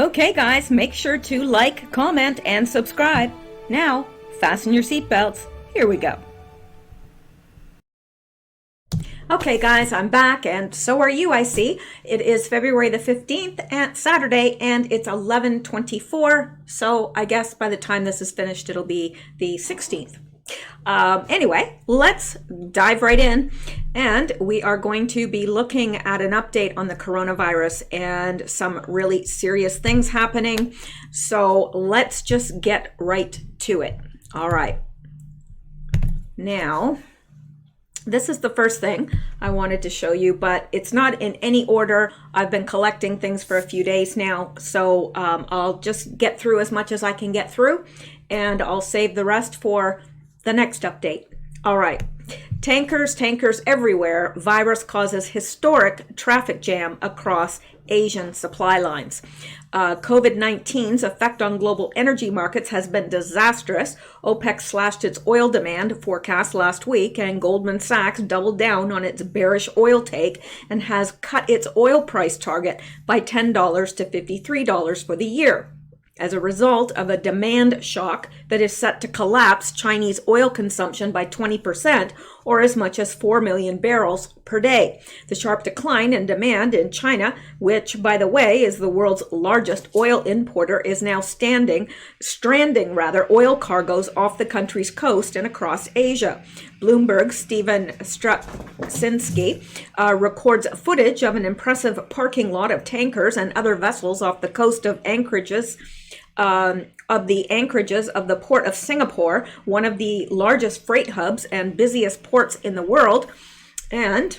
Okay guys, make sure to like, comment, and subscribe. Now, fasten your seatbelts. Here we go. Okay guys, I'm back, and so are you, I see. It is February the 15th, and Saturday, and it's 11:24, so I guess by the time this is finished, it'll be the 16th. Anyway, let's dive right in, and we are going to be looking at an update on the coronavirus and some really serious things happening. So let's just get right to it. All right. Now, this is the first thing I wanted to show you, but it's not in any order. I've been collecting things for a few days now, so I'll just get through as much as I can get through, and I'll save the rest for the next update. All right. Tankers everywhere. Virus causes historic traffic jam across Asian supply lines. COVID-19's effect on global energy markets has been disastrous. OPEC slashed its oil demand forecast last week, and Goldman Sachs doubled down on its bearish oil take and has cut its oil price target by $10 to $53 for the year, as a result of a demand shock that is set to collapse Chinese oil consumption by 20%, or as much as 4 million barrels per day. The sharp decline in demand in China, which, by the way, is the world's largest oil importer, is now stranding oil cargoes off the country's coast and across Asia. Bloomberg's Stephen Straczynski records footage of an impressive parking lot of tankers and other vessels off the coast of anchorages of the port of Singapore, one of the largest freight hubs and busiest ports in the world. And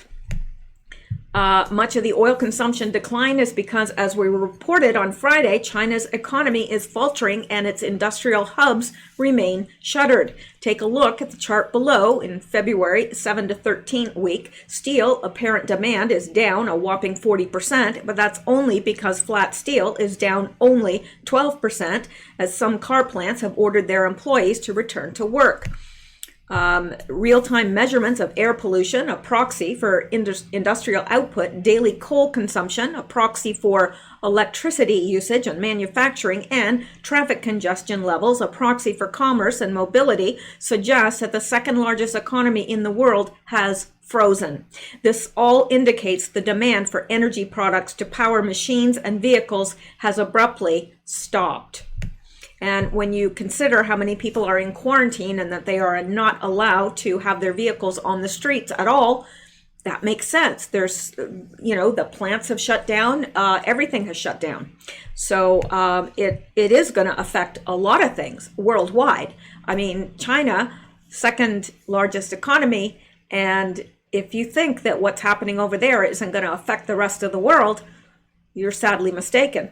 much of the oil consumption decline is because, as we reported on Friday, China's economy is faltering and its industrial hubs remain shuttered. Take a look at the chart below. In February 7 to 13 week, steel apparent demand is down a whopping 40%, but that's only because flat steel is down only 12%, as some car plants have ordered their employees to return to work. Real-time measurements of air pollution, a proxy for industrial output, daily coal consumption, a proxy for electricity usage and manufacturing, and traffic congestion levels, a proxy for commerce and mobility, suggest that the second largest economy in the world has frozen. This all indicates the demand for energy products to power machines and vehicles has abruptly stopped. And when you consider how many people are in quarantine and that they are not allowed to have their vehicles on the streets at all, that makes sense. There's, the plants have shut down, everything has shut down. So it is going to affect a lot of things worldwide. I mean, China, second largest economy, and if you think that what's happening over there isn't going to affect the rest of the world, you're sadly mistaken.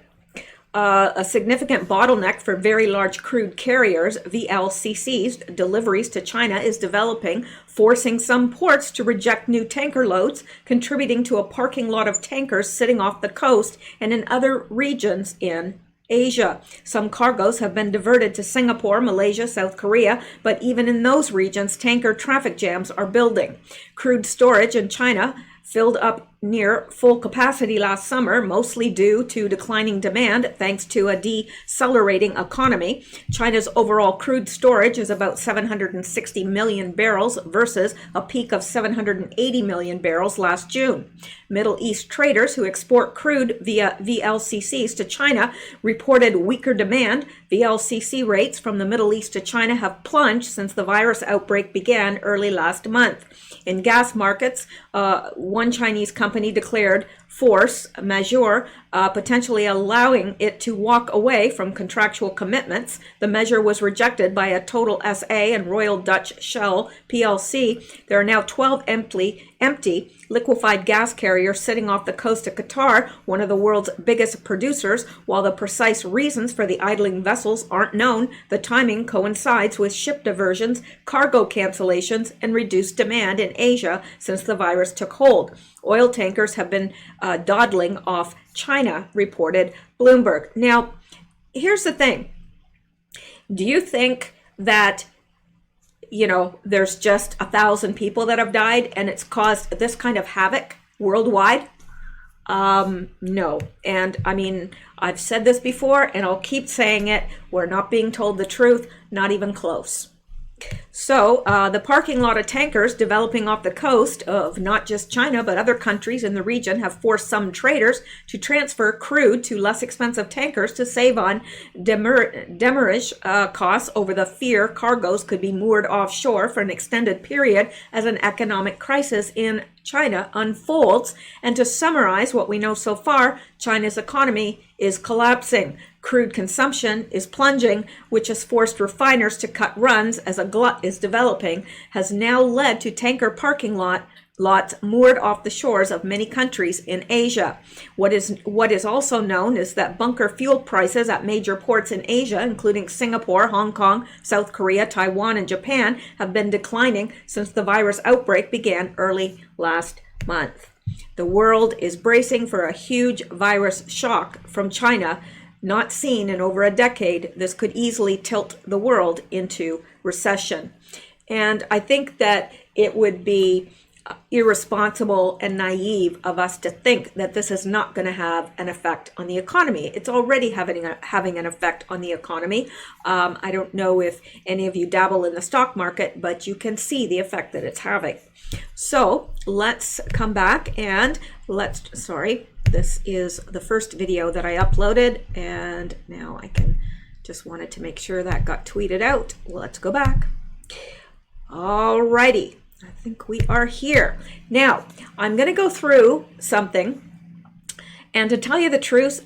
A significant bottleneck for very large crude carriers, VLCCs, deliveries to China is developing, forcing some ports to reject new tanker loads, contributing to a parking lot of tankers sitting off the coast and in other regions in Asia. Some cargoes have been diverted to Singapore, Malaysia, South Korea, but even in those regions, tanker traffic jams are building. Crude storage in China filled up near full capacity last summer, mostly due to declining demand thanks to a decelerating economy. China's overall crude storage is about 760 million barrels versus a peak of 780 million barrels last June. Middle East traders who export crude via VLCCs to China reported weaker demand. VLCC rates from the Middle East to China have plunged since the virus outbreak began early last month. In gas markets, one Chinese company declared force majeure, potentially allowing it to walk away from contractual commitments. The measure was rejected by a Total SA and Royal Dutch Shell PLC. There are now 12 empty liquefied gas carriers sitting off the coast of Qatar, one of the world's biggest producers. While the precise reasons for the idling vessels aren't known, the timing coincides with ship diversions, cargo cancellations, and reduced demand in Asia since the virus took hold. Oil tankers have been dawdling off China, reported Bloomberg. Now, here's the thing. Do you think that there's just 1,000 people that have died and it's caused this kind of havoc worldwide? No. And I mean, I've said this before and I'll keep saying it. We're not being told the truth, not even close. So the parking lot of tankers developing off the coast of not just China, but other countries in the region have forced some traders to transfer crude to less expensive tankers to save on demurrage costs over the fear cargoes could be moored offshore for an extended period as an economic crisis in China unfolds. And to summarize what we know so far, China's economy is collapsing. Crude consumption is plunging, which has forced refiners to cut runs as a glut is developing, has now led to tanker parking lots moored off the shores of many countries in Asia. What is also known is that bunker fuel prices at major ports in Asia, including Singapore, Hong Kong, South Korea, Taiwan, and Japan, have been declining since the virus outbreak began early last month. The world is bracing for a huge virus shock from China, not seen in over a decade. This could easily tilt the world into recession. And I think that it would be irresponsible and naive of us to think that this is not going to have an effect on the economy. It's already having an effect on the economy. I don't know if any of you dabble in the stock market, but you can see the effect that it's having. So let's come back and this is the first video that I uploaded, and now I can just wanted to make sure that got tweeted out. Let's go back. Alrighty. I think we are here. Now, I'm going to go through something, and to tell you the truth,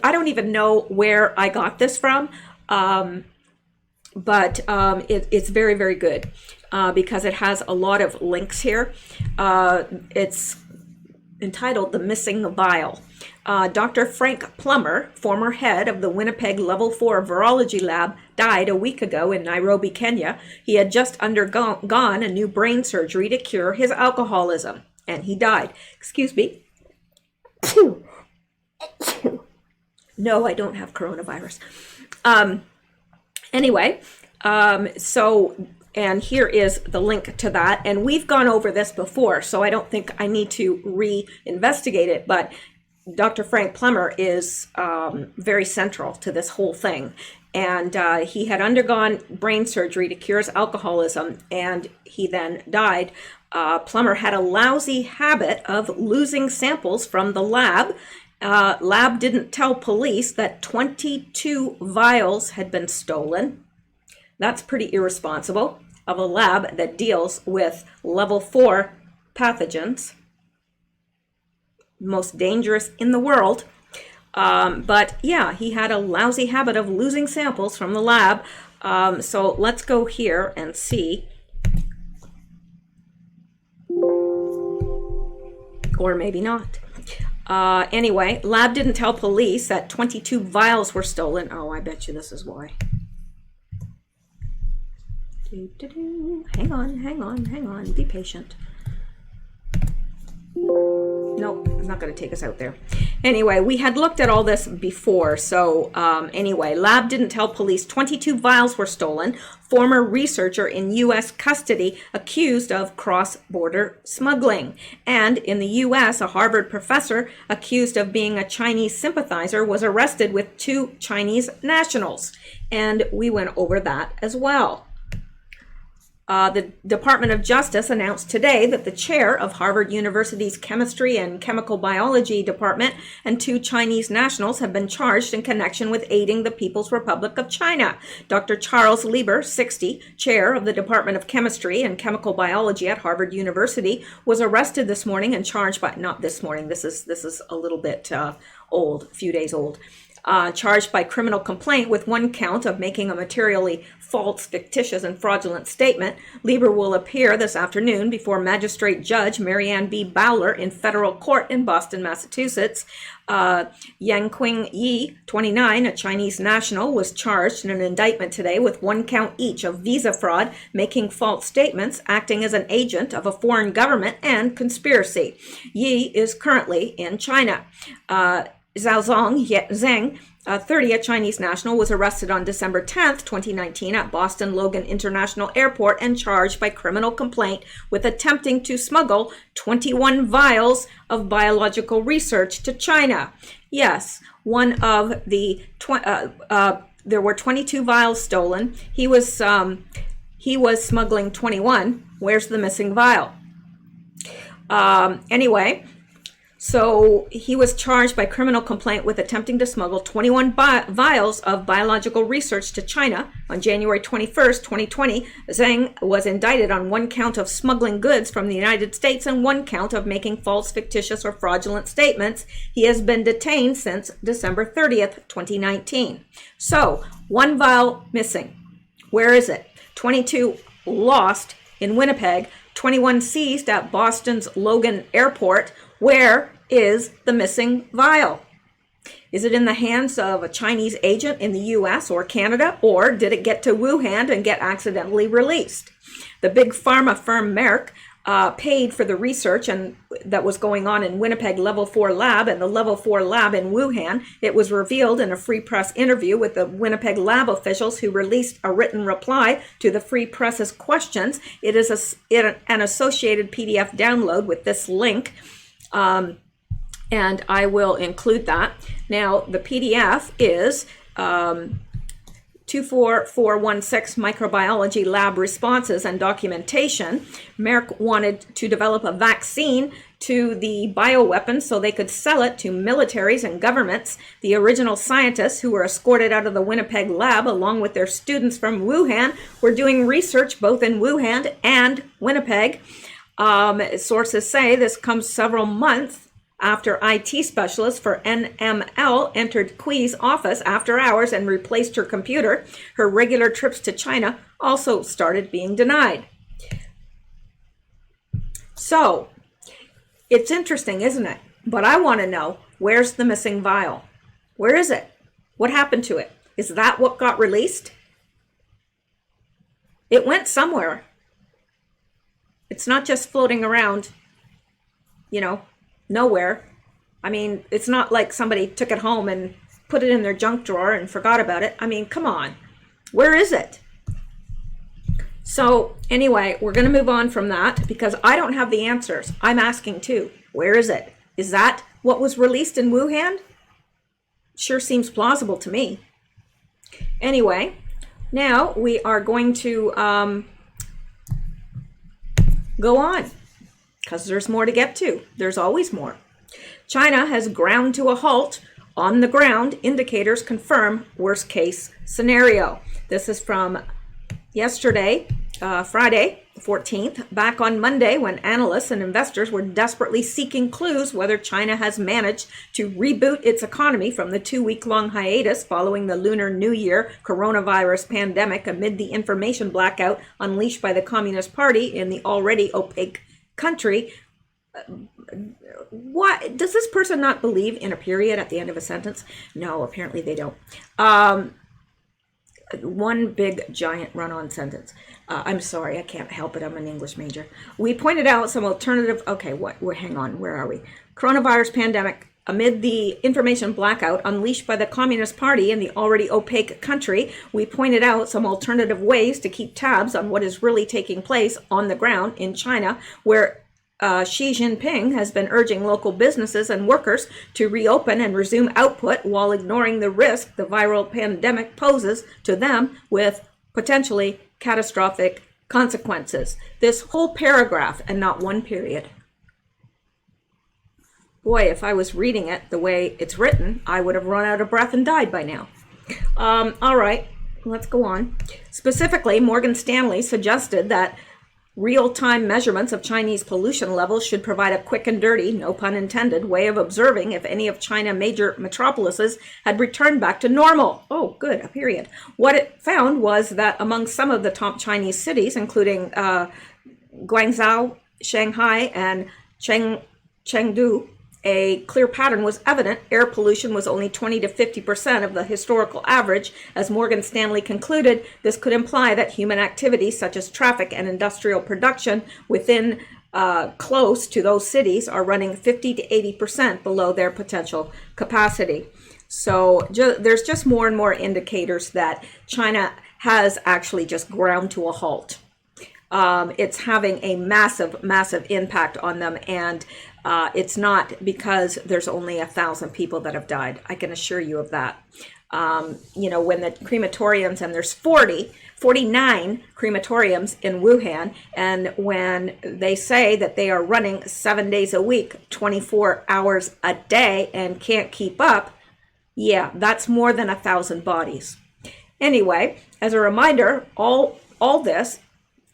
I don't even know where I got this from, but it's very, very good because it has a lot of links here. It's entitled The Missing Vial. Dr. Frank Plummer, former head of the Winnipeg Level 4 Virology Lab, died a week ago in Nairobi, Kenya. He had just undergone a new brain surgery to cure his alcoholism, and he died. Excuse me. No, I don't have coronavirus. Anyway, and here is the link to that. And we've gone over this before, so I don't think I need to re-investigate it, but Dr. Frank Plummer is very central to this whole thing. And he had undergone brain surgery to cure his alcoholism, and he then died. Plummer had a lousy habit of losing samples from the lab. Lab didn't tell police that 22 vials had been stolen. That's pretty irresponsible of a lab that deals with level 4 pathogens, most dangerous in the world. But yeah, he had a lousy habit of losing samples from the lab. So let's go here and see. Or maybe not. Anyway, lab didn't tell police that 22 vials were stolen. Oh, I bet you this is why. Hang on. Be patient. Nope, I'm not going to take us out there. Anyway, we had looked at all this before. So anyway, lab didn't tell police 22 vials were stolen. Former researcher in U.S. custody accused of cross-border smuggling. And in the U.S., a Harvard professor accused of being a Chinese sympathizer was arrested with 2 Chinese nationals. And we went over that as well. The Department of Justice announced today that the chair of Harvard University's Chemistry and Chemical Biology Department and 2 Chinese nationals have been charged in connection with aiding the People's Republic of China. Dr. Charles Lieber, 60, chair of the Department of Chemistry and Chemical Biology at Harvard University, was arrested this morning and charged by, not this morning, this is a little bit old, a few days old. Charged by criminal complaint with 1 count of making a materially false, fictitious, and fraudulent statement. Lieber will appear this afternoon before Magistrate Judge Marianne B. Bowler in federal court in Boston, Massachusetts. Yangqing Yi, 29, a Chinese national, was charged in an indictment today with 1 count each of visa fraud, making false statements, acting as an agent of a foreign government, and conspiracy. Yi is currently in China. Zhang, 30, a Chinese national, was arrested on December 10th, 2019 at Boston Logan International Airport and charged by criminal complaint with attempting to smuggle 21 vials of biological research to China. Yes, one of the, there were 22 vials stolen. He was smuggling 21. Where's the missing vial? Anyway, so he was charged by criminal complaint with attempting to smuggle 21 vials of biological research to China. On January 21st, 2020, Zhang was indicted on one count of smuggling goods from the United States and one count of making false, fictitious, or fraudulent statements. He has been detained since December 30th, 2019. So, one vial missing. Where is it? 22 lost in Winnipeg, 21 seized at Boston's Logan Airport. Where is the missing vial? Is it in the hands of a Chinese agent in the US or Canada, or did it get to Wuhan and get accidentally released? The big pharma firm Merck paid for the research and that was going on in Winnipeg Level 4 Lab and the Level 4 Lab in Wuhan. It was revealed in a Free Press interview with the Winnipeg Lab officials who released a written reply to the Free Press's questions. It is an associated PDF download with this link. And I will include that. Now, the PDF is 24416 microbiology lab responses and documentation. Merck wanted to develop a vaccine to the bioweapons so they could sell it to militaries and governments. The original scientists who were escorted out of the Winnipeg lab, along with their students from Wuhan, were doing research both in Wuhan and Winnipeg. Sources say this comes several months after IT specialist for NML entered Qui's office after hours and replaced her computer. Her regular trips to China also started being denied. So, it's interesting, isn't it? But I want to know, where's the missing vial? Where is it? What happened to it? Is that what got released? It went somewhere. It's not just floating around, nowhere. I mean, it's not like somebody took it home and put it in their junk drawer and forgot about it. I mean, come on. Where is it? So anyway, we're going to move on from that because I don't have the answers. I'm asking too. Where is it? Is that what was released in Wuhan? Sure seems plausible to me. Anyway, now we are going to go on, because there's more to get to. There's always more. China has ground to a halt on the ground. Indicators confirm worst case scenario. This is from yesterday, Friday, 14th, back on Monday, when analysts and investors were desperately seeking clues whether China has managed to reboot its economy from the 2-week-long hiatus following the Lunar New Year coronavirus pandemic amid the information blackout unleashed by the Communist Party in the already opaque country. What does this person not believe in a period at the end of a sentence? No, apparently they don't. One big giant run-on sentence. I'm sorry, I can't help it. I'm an English major. We pointed out some alternative. Okay, hang on. Where are we? Coronavirus pandemic amid the information blackout unleashed by the Communist Party in the already opaque country. We pointed out some alternative ways to keep tabs on what is really taking place on the ground in China, where Xi Jinping has been urging local businesses and workers to reopen and resume output while ignoring the risk the viral pandemic poses to them with potentially catastrophic consequences. This whole paragraph and not one period. Boy, if I was reading it the way it's written, I would have run out of breath and died by now. All right, let's go on. Specifically, Morgan Stanley suggested that real-time measurements of Chinese pollution levels should provide a quick and dirty, no pun intended, way of observing if any of China's major metropolises had returned back to normal. Oh, good, a period. What it found was that among some of the top Chinese cities, including Guangzhou, Shanghai, and Chengdu, a clear pattern was evident. Air pollution was only 20 to 50% of the historical average. As Morgan Stanley concluded, this could imply that human activities such as traffic and industrial production within close to those cities are running 50 to 80% below their potential capacity. So there's just more and more indicators that China has actually just ground to a halt. It's having a massive, massive impact on them, and it's not because there's only 1,000 people that have died. I can assure you of that. You know, when the crematoriums, and there's 49 crematoriums in Wuhan, and when they say that they are running 7 days a week, 24 hours a day, and can't keep up, yeah, that's more than 1,000 bodies. Anyway, as a reminder, all this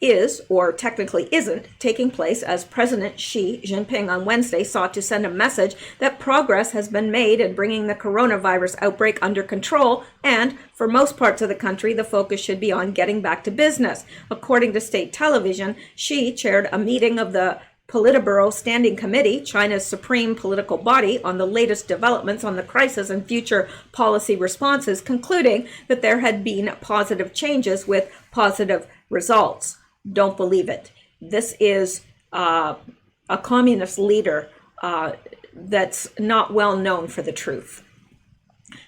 is, or technically isn't, taking place as President Xi Jinping on Wednesday sought to send a message that progress has been made in bringing the coronavirus outbreak under control, and for most parts of the country, the focus should be on getting back to business. According to state television, Xi chaired a meeting of the Politburo Standing Committee, China's supreme political body, on the latest developments on the crisis and future policy responses, concluding that there had been positive changes with positive results. Don't believe it. This is a communist leader that's not well known for the truth.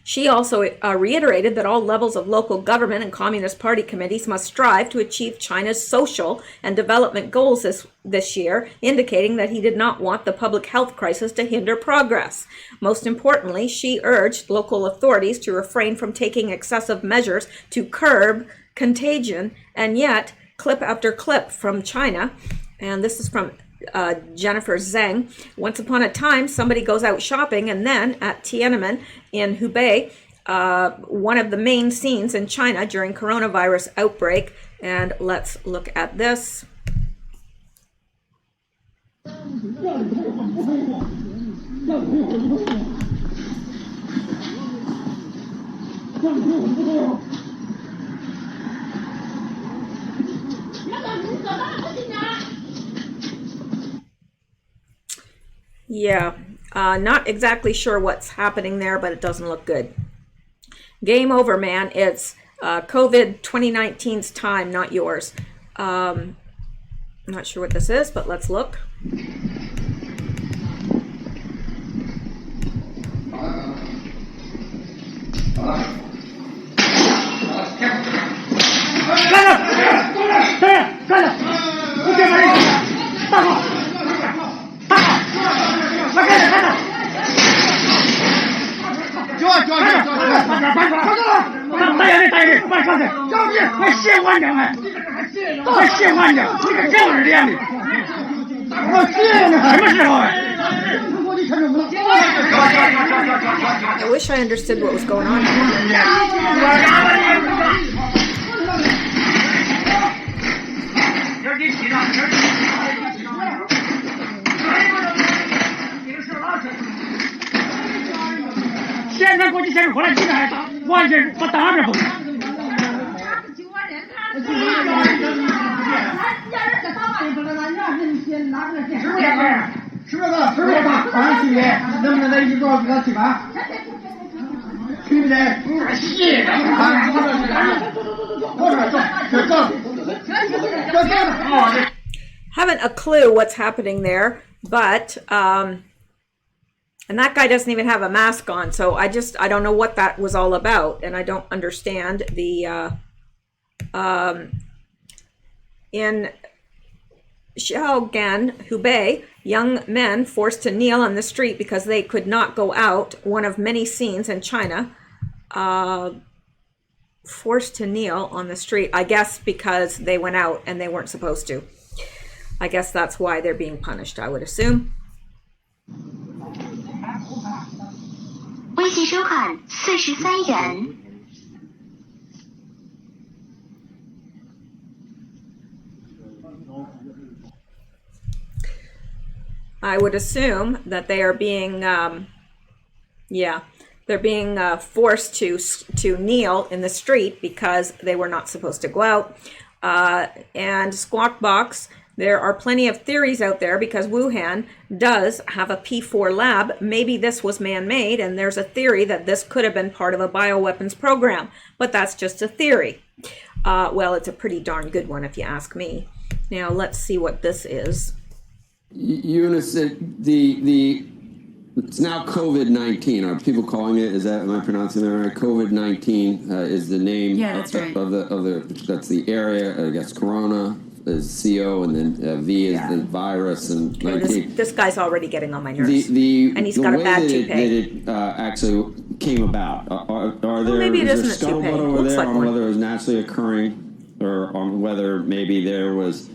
She also reiterated that all levels of local government and Communist Party committees must strive to achieve China's social and development goals this year, indicating that he did not want the public health crisis to hinder progress. Most importantly, she urged local authorities to refrain from taking excessive measures to curb contagion, and yet, clip after clip from China, and this is from Jennifer Zhang. Once upon a time, somebody goes out shopping, and then at Tiananmen in Hubei, one of the main scenes in China during coronavirus outbreak. And let's look at this. Yeah, not exactly sure what's happening there, but it doesn't look good. Game over, man. It's COVID 2019's time, not yours. I'm not sure what this is, but let's look. I wish I understood what was going on here. Haven't a clue what's happening there, but and that guy doesn't even have a mask on, so I don't know what that was all about, and I don't understand the in Xiaogan, Hubei, young men forced to kneel on the street because they could not go out, one of many scenes in China. Forced to kneel on the street, I guess because they went out and they weren't supposed to. I guess that's why they're being punished, I would assume. 微信收看43元。 I would assume that they are being, they're being forced to kneel in the street because they were not supposed to go out. And Squawk Box, there are plenty of theories out there because Wuhan does have a P4 lab. Maybe this was man-made, and there's a theory that this could have been part of a bioweapons program, but that's just a theory. Well, it's a pretty darn good one if you ask me. Now let's see what this is. Eunice, it's now COVID-19. Are people calling it? Am I pronouncing that right? COVID-19 is the name. Yeah, that's right. That's the area. I guess Corona is CO, and then V is the virus, and 19. This guy's already getting on my nerves. And he's got a bad toupee. It actually came about. Maybe it is isn't there a toupee. scuttlebutt over Looks there like on one. whether it was naturally occurring, or on whether maybe there was,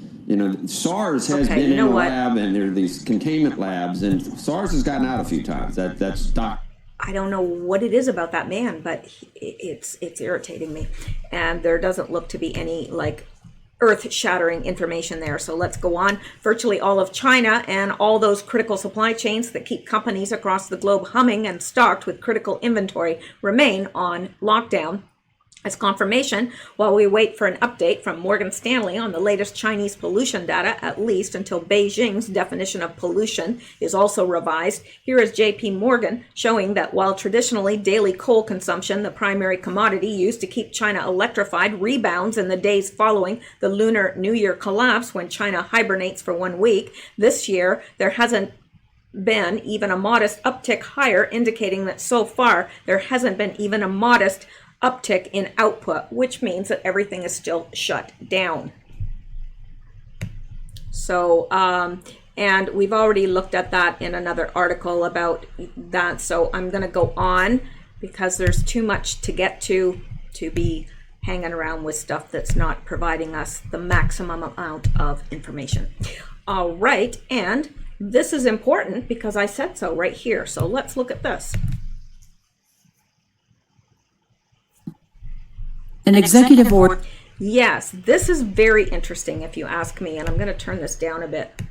SARS has been in the lab, and there are these containment labs, and SARS has gotten out a few times. That's doc. I don't know what it is about that man, but it's irritating me. And there doesn't look to be any earth-shattering information there. So let's go on. Virtually all of China and all those critical supply chains that keep companies across the globe humming and stocked with critical inventory remain on lockdown. As confirmation, while we wait for an update from Morgan Stanley on the latest Chinese pollution data, at least until Beijing's definition of pollution is also revised, here is JP Morgan showing that while traditionally daily coal consumption, the primary commodity used to keep China electrified, rebounds in the days following the Lunar New Year collapse when China hibernates for 1 week, this year there hasn't been even a modest uptick higher, indicating that so far there hasn't been even a modest uptick in output, which means that everything is still shut down. So, and we've already looked at that in another article about that. So I'm going to go on because there's too much to get to be hanging around with stuff that's not providing us the maximum amount of information. All right. And this is important because I said so right here. So let's look at this. An executive order. Yes, this is very interesting if you ask me, and I'm going to turn this down a bit.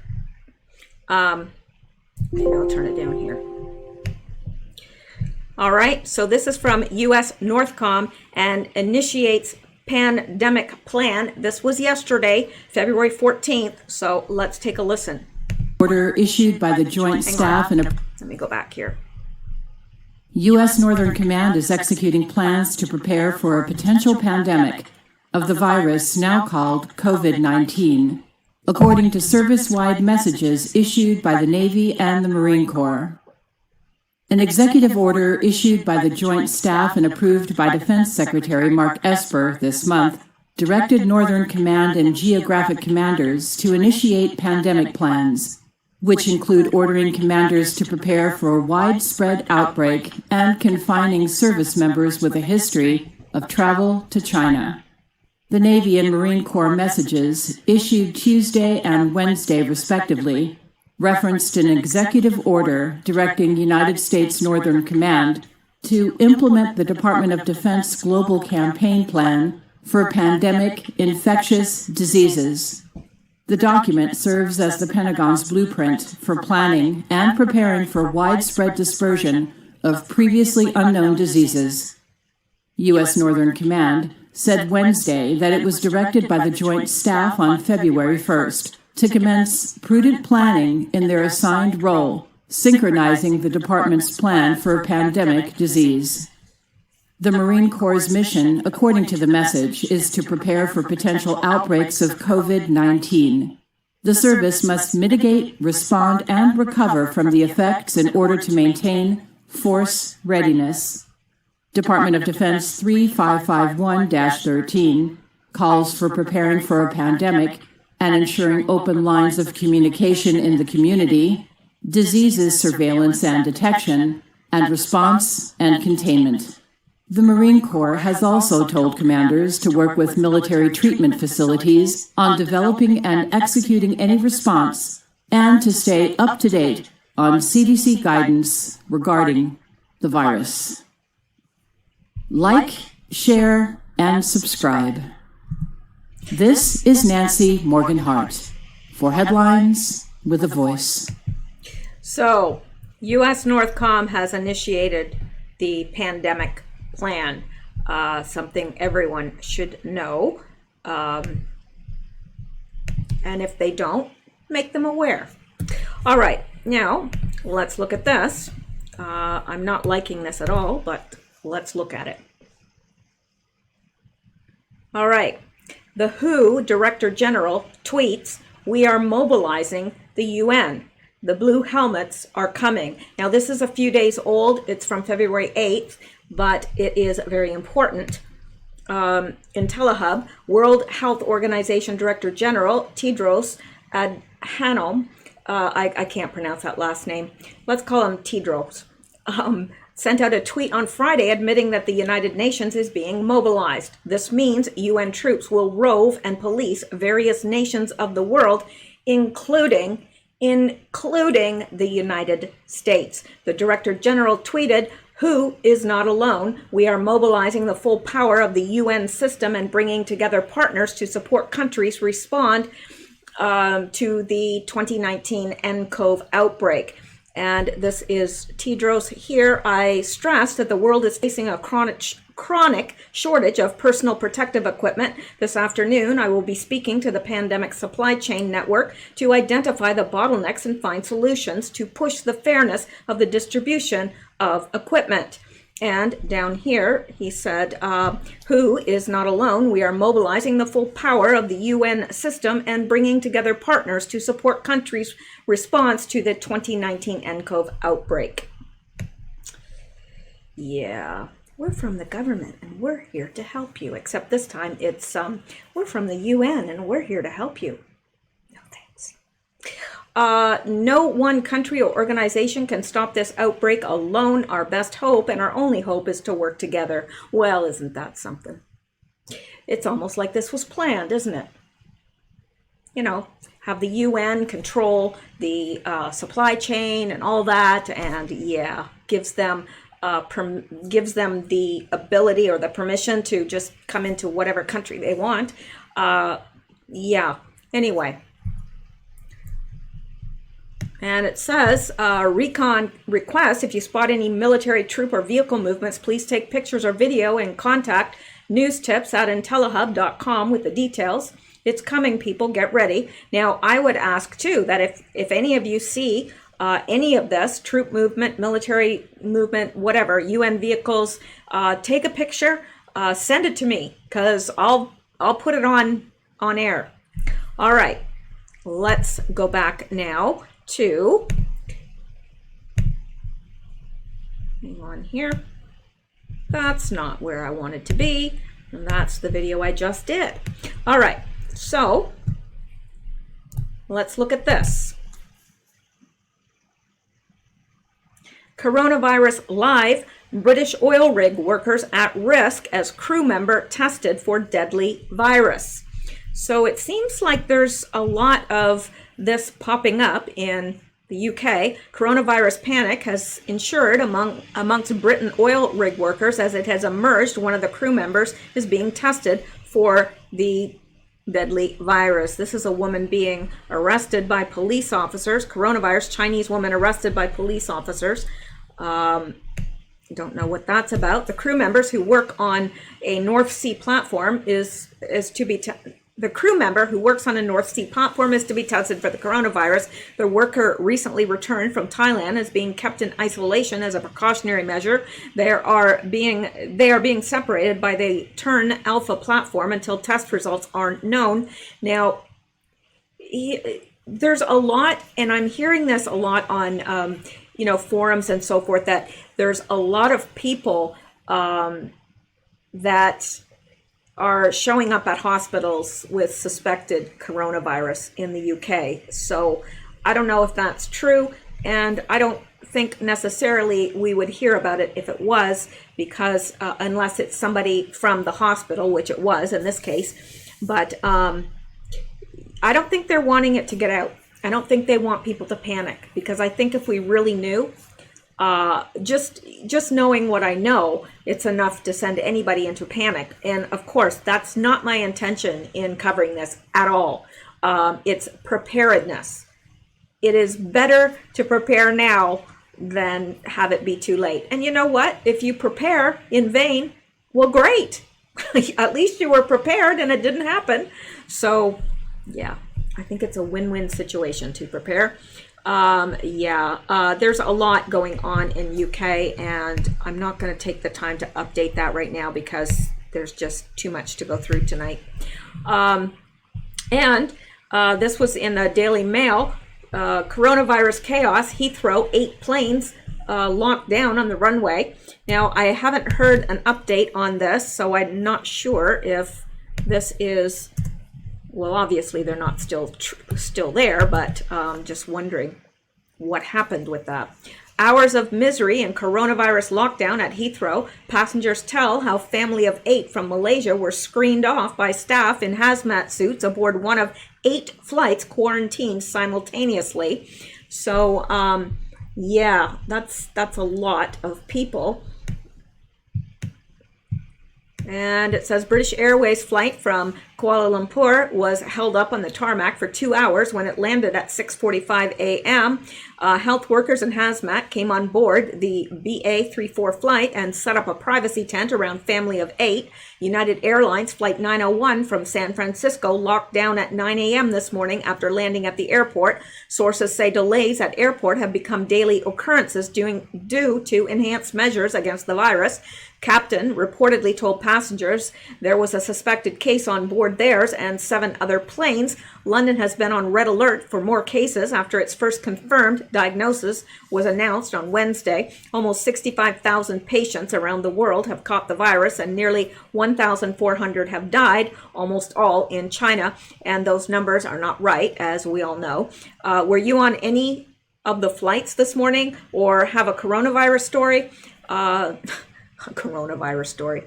Maybe I'll turn it down here. All right, so this is from U.S. Northcom and initiates pandemic plan. This was yesterday, February 14th, so let's take a listen. Order issued by the Joint Staff and let me go back here. U.S. Northern Command is executing plans to prepare for a potential pandemic of the virus now called COVID-19, according to service-wide messages issued by the Navy and the Marine Corps. An executive order issued by the Joint Staff and approved by Defense Secretary Mark Esper this month directed Northern Command and geographic commanders to initiate pandemic plans, which include ordering commanders to prepare for a widespread outbreak and confining service members with a history of travel to China. The Navy and Marine Corps messages, issued Tuesday and Wednesday respectively, referenced an executive order directing United States Northern Command to implement the Department of Defense Global Campaign Plan for Pandemic Infectious Diseases. The document serves as the Pentagon's blueprint for planning and preparing for widespread dispersion of previously unknown diseases. U.S. Northern Command said Wednesday that it was directed by the Joint Staff on February 1st to commence prudent planning in their assigned role, synchronizing the department's plan for pandemic disease. The Marine Corps' mission, according to the message, is to prepare for potential outbreaks of COVID-19. The service must mitigate, respond, and recover from the effects in order to maintain force readiness. Department of Defense 3551-13 calls for preparing for a pandemic and ensuring open lines of communication in the community, diseases surveillance and detection, and response and containment. The Marine Corps has also told commanders to work with military treatment facilities on developing and executing any response and to stay up to date on CDC guidance regarding the virus. Like, share, and subscribe. This is Nancy Morgan Hart for Headlines with a Voice. So, U.S. Northcom has initiated the pandemic plan, something everyone should know. And if they don't, make them aware. All right, now let's look at this. I'm not liking this at all, but let's look at it. All right. The WHO Director General tweets, we are mobilizing the UN. The blue helmets are coming. Now, this is a few days old. It's from February 8th, but it is very important. In Telehub, World Health Organization Director General Tedros Adhanom, I can't pronounce that last name. Let's call him Tedros. Sent out a tweet on Friday admitting that the United Nations is being mobilized. This means UN troops will rove and police various nations of the world, including the United States. The Director General tweeted, "Who is not alone? We are mobilizing the full power of the UN system and bringing together partners to support countries respond to the 2019 nCoV outbreak." And this is Tedros here. I stress that the world is facing a chronic shortage of personal protective equipment. This afternoon, I will be speaking to the Pandemic Supply Chain Network to identify the bottlenecks and find solutions to push the fairness of the distribution of equipment. And down here, he said, "Who is not alone? We are mobilizing the full power of the UN system and bringing together partners to support countries' response to the 2019 nCoV outbreak." Yeah, we're from the government and we're here to help you. Except this time it's, we're from the UN and we're here to help you. No thanks. No one country or organization can stop this outbreak alone. Our best hope and our only hope is to work together. Well, isn't that something? It's almost like this was planned, isn't it? You know, have the UN control the supply chain and all that, and yeah, gives them the ability or the permission to just come into whatever country they want. Yeah, anyway. And it says, recon request, if you spot any military troop or vehicle movements, please take pictures or video and contact newstips@intelihub.com with the details. It's coming, people, get ready. Now, I would ask, too, that if any of you see any of this, troop movement, military movement, whatever, UN vehicles, take a picture, send it to me, because I'll put it on air. All right, let's go back now to, hang on here, that's not where I wanted to be, and that's the video I just did. All right, so let's look at this. Coronavirus live, British oil rig workers at risk as crew member tested for deadly virus. So it seems like there's a lot of this popping up in the UK. Coronavirus panic has ensured amongst Britain oil rig workers as it has emerged one of the crew members is being tested for the deadly virus. This is a woman being arrested by police officers. Coronavirus, Chinese woman arrested by police officers. Don't know what that's about. The crew members who work on a North Sea platform the crew member who works on a North Sea platform is to be tested for the coronavirus. The worker recently returned from Thailand is being kept in isolation as a precautionary measure. They are being separated by the Turn Alpha platform until test results are known. Now, there's a lot, and I'm hearing this a lot on forums and so forth, that there's a lot of people that are showing up at hospitals with suspected coronavirus in the UK. So I don't know if that's true, and I don't think necessarily we would hear about it if it was, because unless it's somebody from the hospital, which it was in this case. But I don't think they're wanting it to get out. I don't think they want people to panic, because I think if we really knew, just knowing what I know, it's enough to send anybody into panic. And of course, that's not my intention in covering this at all. It's preparedness. It is better to prepare now than have it be too late. And you know what? If you prepare in vain, well, great. At least you were prepared and it didn't happen. So yeah, I think it's a win-win situation to prepare. There's a lot going on in UK, and I'm not going to take the time to update that right now because there's just too much to go through tonight. And This was in the Daily Mail. Coronavirus chaos, Heathrow, 8 planes locked down on the runway. Now, I haven't heard an update on this, so I'm not sure if this is, well, obviously they're not still there, but just wondering what happened with that. Hours of misery and coronavirus lockdown at Heathrow. Passengers tell how family of 8 from Malaysia were screened off by staff in hazmat suits aboard one of 8 flights quarantined simultaneously. So, yeah, that's a lot of people. And it says British Airways flight from Kuala Lumpur was held up on the tarmac for 2 hours when it landed at 6:45 a.m. Health workers and hazmat came on board the BA34 flight and set up a privacy tent around family of 8. United Airlines Flight 901 from San Francisco locked down at 9 a.m. this morning after landing at the airport. Sources say delays at airport have become daily occurrences due to enhanced measures against the virus. Captain reportedly told passengers there was a suspected case on board theirs and 7 other planes. London has been on red alert for more cases after its first confirmed diagnosis was announced on Wednesday. Almost 65,000 patients around the world have caught the virus and nearly 1,400 have died, almost all in China. And those numbers are not right, as we all know. Were you on any of the flights this morning or have a coronavirus story? Coronavirus story.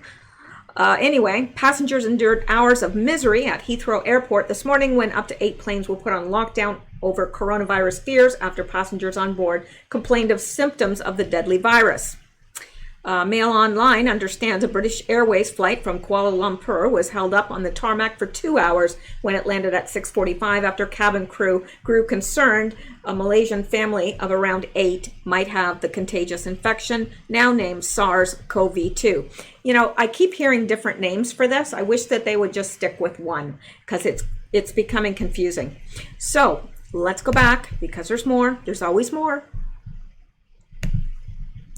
Anyway, passengers endured hours of misery at Heathrow Airport this morning when up to 8 planes were put on lockdown over coronavirus fears after passengers on board complained of symptoms of the deadly virus. Mail Online understands a British Airways flight from Kuala Lumpur was held up on the tarmac for 2 hours when it landed at 6:45 after cabin crew grew concerned a Malaysian family of around 8 might have the contagious infection, now named SARS-CoV-2. You know, I keep hearing different names for this. I wish that they would just stick with one because it's becoming confusing. So let's go back because there's more. There's always more.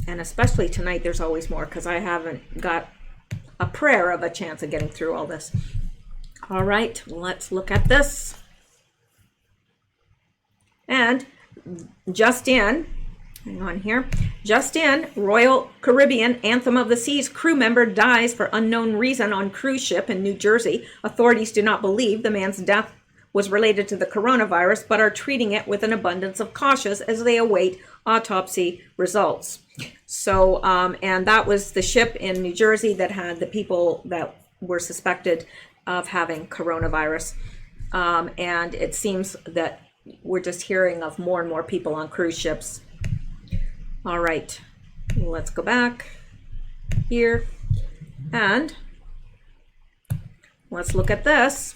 And especially tonight, there's always more because I haven't got a prayer of a chance of getting through all this. All right, let's look at this. And just in, hang on here, just in, Royal Caribbean Anthem of the Seas crew member dies for unknown reason on cruise ship in New Jersey. Authorities do not believe the man's death was related to the coronavirus, but are treating it with an abundance of caution as they await autopsy results. So, and that was the ship in New Jersey that had the people that were suspected of having coronavirus. And it seems that we're just hearing of more and more people on cruise ships. All right, let's go back here and let's look at this.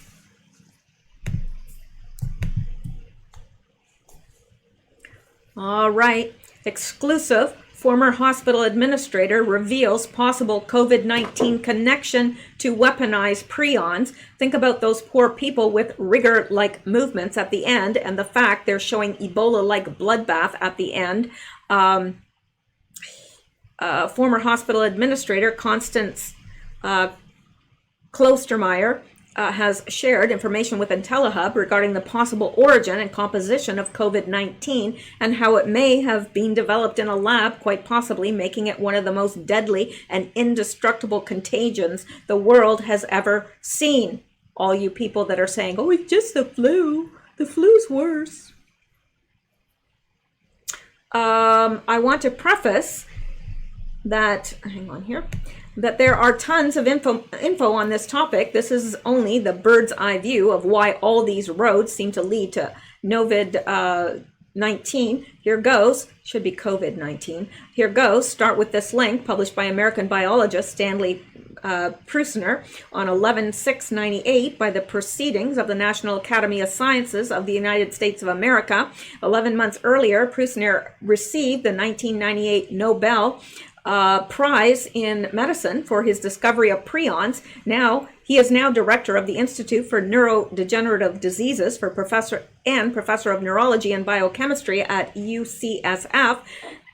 All right, exclusive. Former hospital administrator reveals possible COVID-19 connection to weaponized prions. Think about those poor people with rigor-like movements at the end and the fact they're showing Ebola-like bloodbath at the end. Former hospital administrator Constance Klostermeyer has shared information with IntelliHub regarding the possible origin and composition of COVID-19 and how it may have been developed in a lab, quite possibly making it one of the most deadly and indestructible contagions the world has ever seen. All you people that are saying, oh, it's just the flu. The flu's worse. I want to preface that, hang on here, that there are tons of info on this topic. This is only the bird's eye view of why all these roads seem to lead to COVID-19. Here goes, should be COVID-19. Here goes, start with this link published by American biologist Stanley Prusiner on 11/6/98 by the Proceedings of the National Academy of Sciences of the United States of America. 11 months earlier, Prusiner received the 1998 Nobel Prize in Medicine for his discovery of prions. He is now director of the Institute for Neurodegenerative Diseases professor of neurology and biochemistry at UCSF.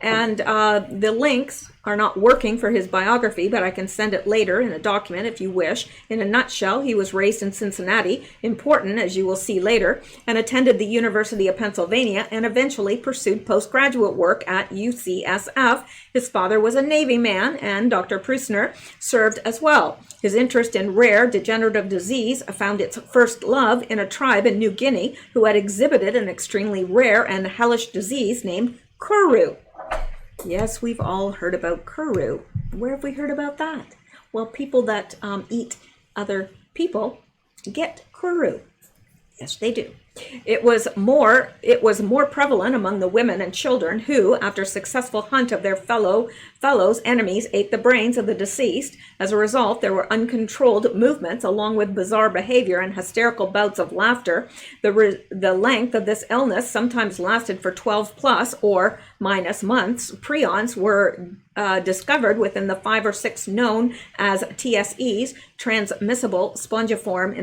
And the links are not working for his biography, but I can send it later in a document if you wish. In a nutshell, he was raised in Cincinnati, important as you will see later, and attended the University of Pennsylvania and eventually pursued postgraduate work at UCSF. His father was a Navy man, and Dr. Prusner served as well. His interest in rare degenerative disease found its first love in a tribe in New Guinea who had exhibited an extremely rare and hellish disease named Kuru. Yes, we've all heard about Kuru. Where have we heard about that? Well, people that eat other people get Kuru. Yes, they do. It was more prevalent among the women and children who, after successful hunt of their fellows, enemies ate the brains of the deceased. As a result, there were uncontrolled movements along with bizarre behavior and hysterical bouts of laughter. The length of this illness sometimes lasted for 12 plus or minus months. Prions were discovered within the 5 or 6 known as TSEs, transmissible spongiform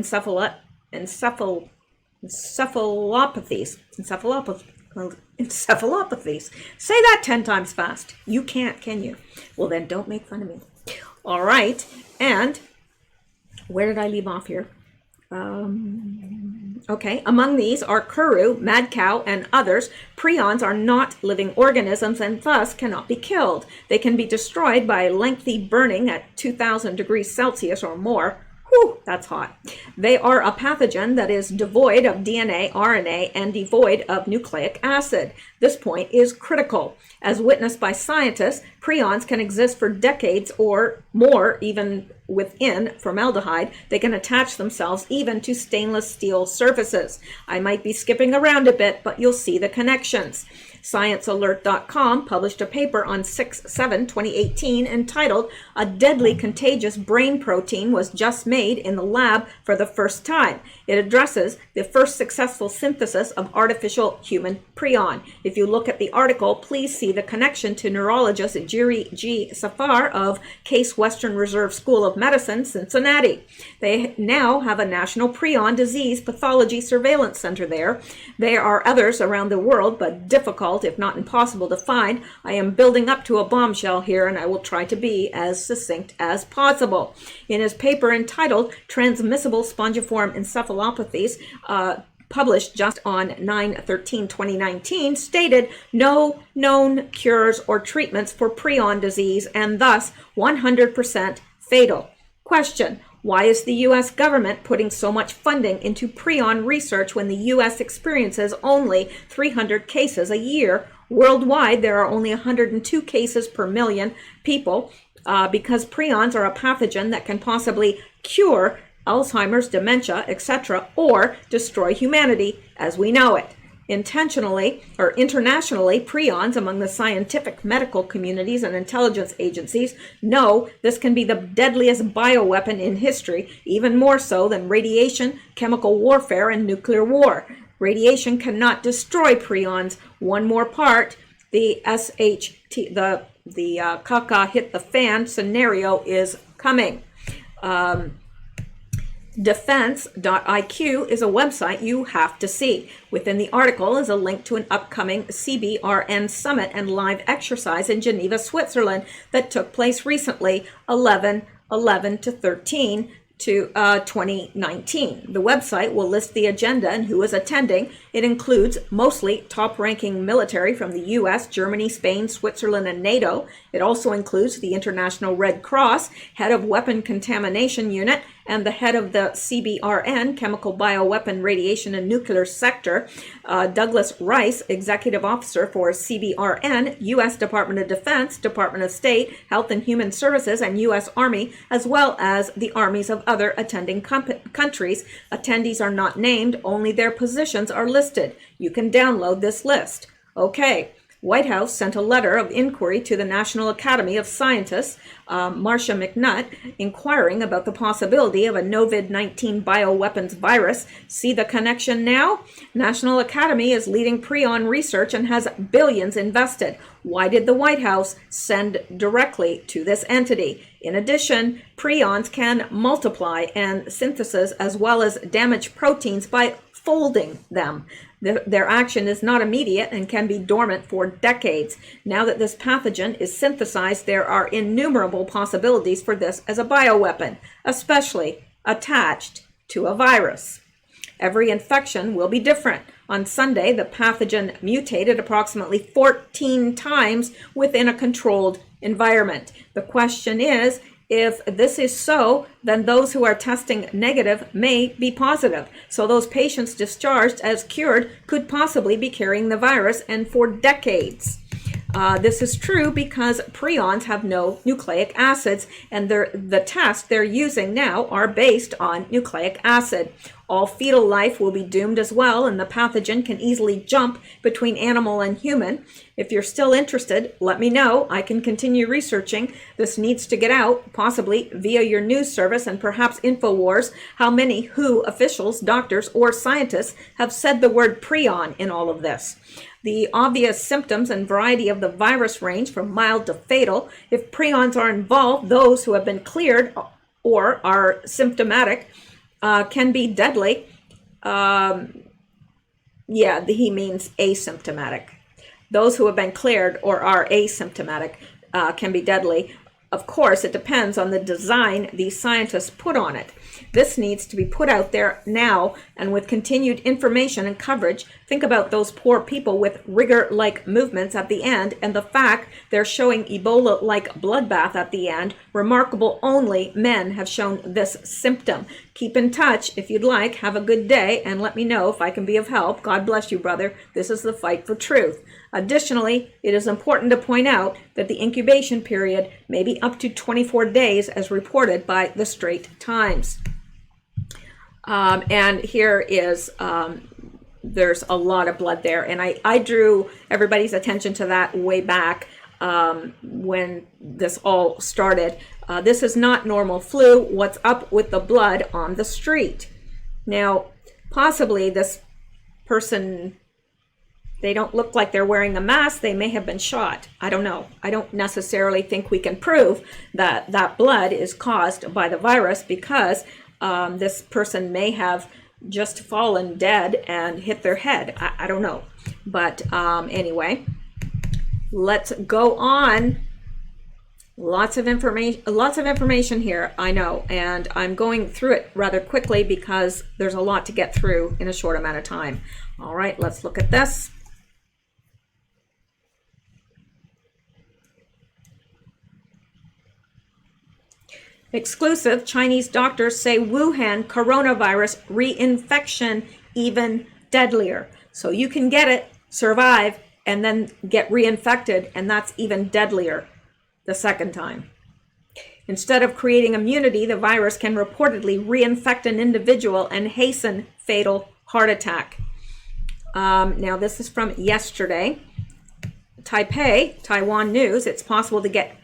encephalopathies. Say that 10 times fast. You can't, can you? Well, then don't make fun of me. All right. And where did I leave off here? Okay. Among these are Kuru, mad cow, and others. Prions are not living organisms and thus cannot be killed. They can be destroyed by lengthy burning at 2000 degrees Celsius or more. Whew, that's hot. They are a pathogen that is devoid of DNA, RNA, and devoid of nucleic acid. This point is critical. As witnessed by scientists, prions can exist for decades or more, even within formaldehyde. They can attach themselves even to stainless steel surfaces. I might be skipping around a bit, but you'll see the connections. ScienceAlert.com published a paper on 6/7/2018 entitled "A Deadly Contagious Brain Protein Was Just Made in the Lab for the First Time." It addresses the first successful synthesis of artificial human prion. If you look at the article, please see the connection to neurologist Jerry G. Safar of Case Western Reserve School of Medicine, Cincinnati. They now have a national prion disease pathology surveillance center there. There are others around the world, but difficult, if not impossible, to find. I am building up to a bombshell here, and I will try to be as succinct as possible. In his paper entitled "Transmissible Spongiform Encephalopathies," published just on 9/13/2019, stated no known cures or treatments for prion disease and thus 100% fatal. Question: why is the U.S. government putting so much funding into prion research when the U.S. experiences only 300 cases a year? Worldwide, there are only 102 cases per million people because prions are a pathogen that can possibly cure Alzheimer's, dementia, etc., or destroy humanity as we know it. Intentionally or internationally, prions among the scientific, medical communities, and intelligence agencies know this can be the deadliest bioweapon in history, even more so than radiation, chemical warfare, and nuclear war. Radiation cannot destroy prions. One more part, the SHT, the caca hit the fan scenario is coming. Defense.iq is a website you have to see. Within the article is a link to an upcoming CBRN summit and live exercise in Geneva, Switzerland that took place recently, 11/11/13 to 2019. The website will list the agenda and who is attending. It includes mostly top-ranking military from the U.S., Germany, Spain, Switzerland, and NATO. It also includes the International Red Cross, head of Weapon Contamination Unit, and the head of the CBRN, Chemical Bioweapon Radiation and Nuclear Sector, Douglas Rice, Executive Officer for CBRN, U.S. Department of Defense, Department of State, Health and Human Services, and U.S. Army, as well as the armies of other attending countries. Attendees are not named, only their positions are listed. You can download this list. Okay. White House sent a letter of inquiry to the National Academy of Scientists, Marcia McNutt, inquiring about the possibility of a COVID-19 bioweapons virus. See the connection now? National Academy is leading prion research and has billions invested. Why did the White House send directly to this entity? In addition, prions can multiply and synthesis as well as damage proteins by folding them. Their action is not immediate and can be dormant for decades. Now that this pathogen is synthesized, there are innumerable possibilities for this as a bioweapon, especially attached to a virus. Every infection will be different. On Sunday, the pathogen mutated approximately 14 times within a controlled environment. The question is, if this is so, then those who are testing negative may be positive. So those patients discharged as cured could possibly be carrying the virus, and for decades. This is true because prions have no nucleic acids, and the tests they're using now are based on nucleic acid. All fetal life will be doomed as well, and the pathogen can easily jump between animal and human. If you're still interested, let me know. I can continue researching. This needs to get out, possibly via your news service and perhaps InfoWars. How many WHO officials, doctors, or scientists have said the word prion in all of this? The obvious symptoms and variety of the virus range from mild to fatal. If prions are involved, those who have been cleared or are symptomatic can be deadly. He means asymptomatic. Those who have been cleared or are asymptomatic can be deadly. Of course, it depends on the design these scientists put on it. This needs to be put out there now, and with continued information and coverage. Think about those poor people with rigor-like movements at the end, and the fact they're showing Ebola-like bloodbath at the end. Remarkable, only men have shown this symptom. Keep in touch if you'd like. Have a good day, and let me know if I can be of help. God bless you, brother. This is the fight for truth. Additionally, it is important to point out that the incubation period may be up to 24 days as reported by the Straits Times. And here is, there's a lot of blood there. And I drew everybody's attention to that way back when this all started. This is not normal flu. What's up with the blood on the street? Now, possibly this person, they don't look like they're wearing a mask. They may have been shot. I don't know. I don't necessarily think we can prove that that blood is caused by the virus, because this person may have just fallen dead and hit their head. I don't know. But anyway, let's go on. Lots of information here, I know, and I'm going through it rather quickly because there's a lot to get through in a short amount of time. All right, let's look at this. Exclusive, Chinese doctors say Wuhan coronavirus reinfection even deadlier. So you can get it, survive, and then get reinfected, and that's even deadlier the second time. Instead of creating immunity, the virus can reportedly reinfect an individual and hasten fatal heart attack. Now, this is from yesterday. Taipei, Taiwan News, it's possible to get